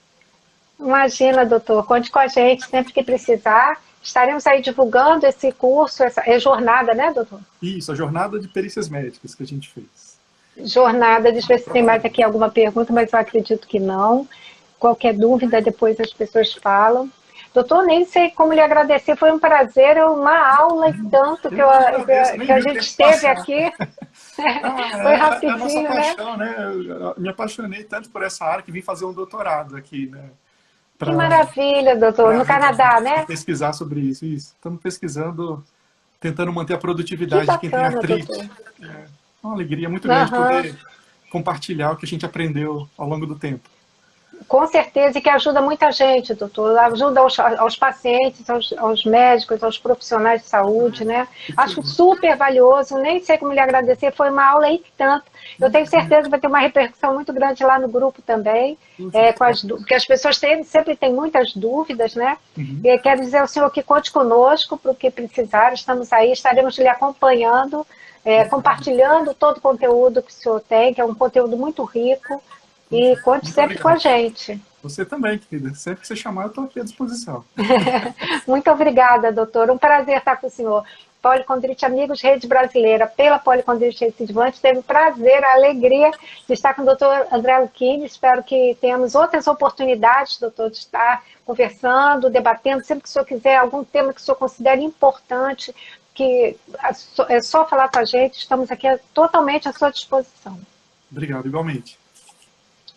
imagina, doutor, conte com a gente sempre que precisar. Estaremos aí divulgando esse curso, essa jornada, né, doutor? Isso, a jornada de perícias médicas que a gente fez. Jornada, deixa eu ver se tem mais aqui alguma pergunta, mas eu acredito que não. Qualquer dúvida, depois as pessoas falam. Doutor, nem sei como lhe agradecer, foi um prazer, uma aula e tanto Eu que agradeço, que nem a vi o gente tempo teve passar. aqui. Foi É a nossa rapidinho, né? paixão, né? Eu me apaixonei tanto por essa área que vim fazer um doutorado aqui, né? Que Para maravilha, doutor. No Canadá, né? pesquisar sobre isso. Isso. Estamos pesquisando, tentando manter a Que produtividade de quem tem bacana, doutor. artrite. É uma alegria muito grande Aham. poder compartilhar o que a gente aprendeu ao longo do tempo. Com certeza, e que ajuda muita gente, doutor. Ajuda aos pacientes, aos médicos, aos profissionais de saúde, né? Acho super valioso, nem sei como lhe agradecer, foi uma aula e tanto. Eu tenho certeza que vai ter uma repercussão muito grande lá no grupo também, Puxa, porque as pessoas sempre têm muitas dúvidas, né? uhum. E quero dizer ao senhor que conte conosco para o que precisar, estamos aí, estaremos lhe acompanhando, compartilhando todo o conteúdo que o senhor tem, que é um conteúdo muito rico, e conte Muito sempre com a obrigado. gente. Você também, querida. Sempre que você chamar, eu estou aqui à disposição. Muito obrigada, doutor. Um prazer estar com o senhor. Policondrite Amigos Rede Brasileira, pela Policondrite Recidivante, teve o prazer, a alegria de estar com o doutor André Luquini. Espero que tenhamos outras oportunidades, doutor, de estar conversando, debatendo, sempre que o senhor quiser, algum tema que o senhor considere importante, que é só falar com a gente, estamos aqui totalmente à sua disposição. Obrigado, igualmente.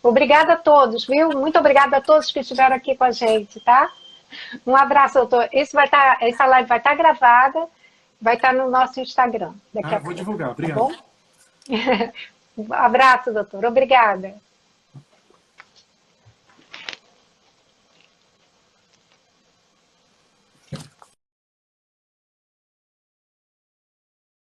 Obrigada a todos, viu? Muito obrigada a todos que estiveram aqui com a gente, tá? Um abraço, doutor. Essa live vai estar gravada, vai estar no nosso Instagram daqui a Vou pouco, divulgar. tá Obrigado. bom? Um abraço, doutor. Obrigada.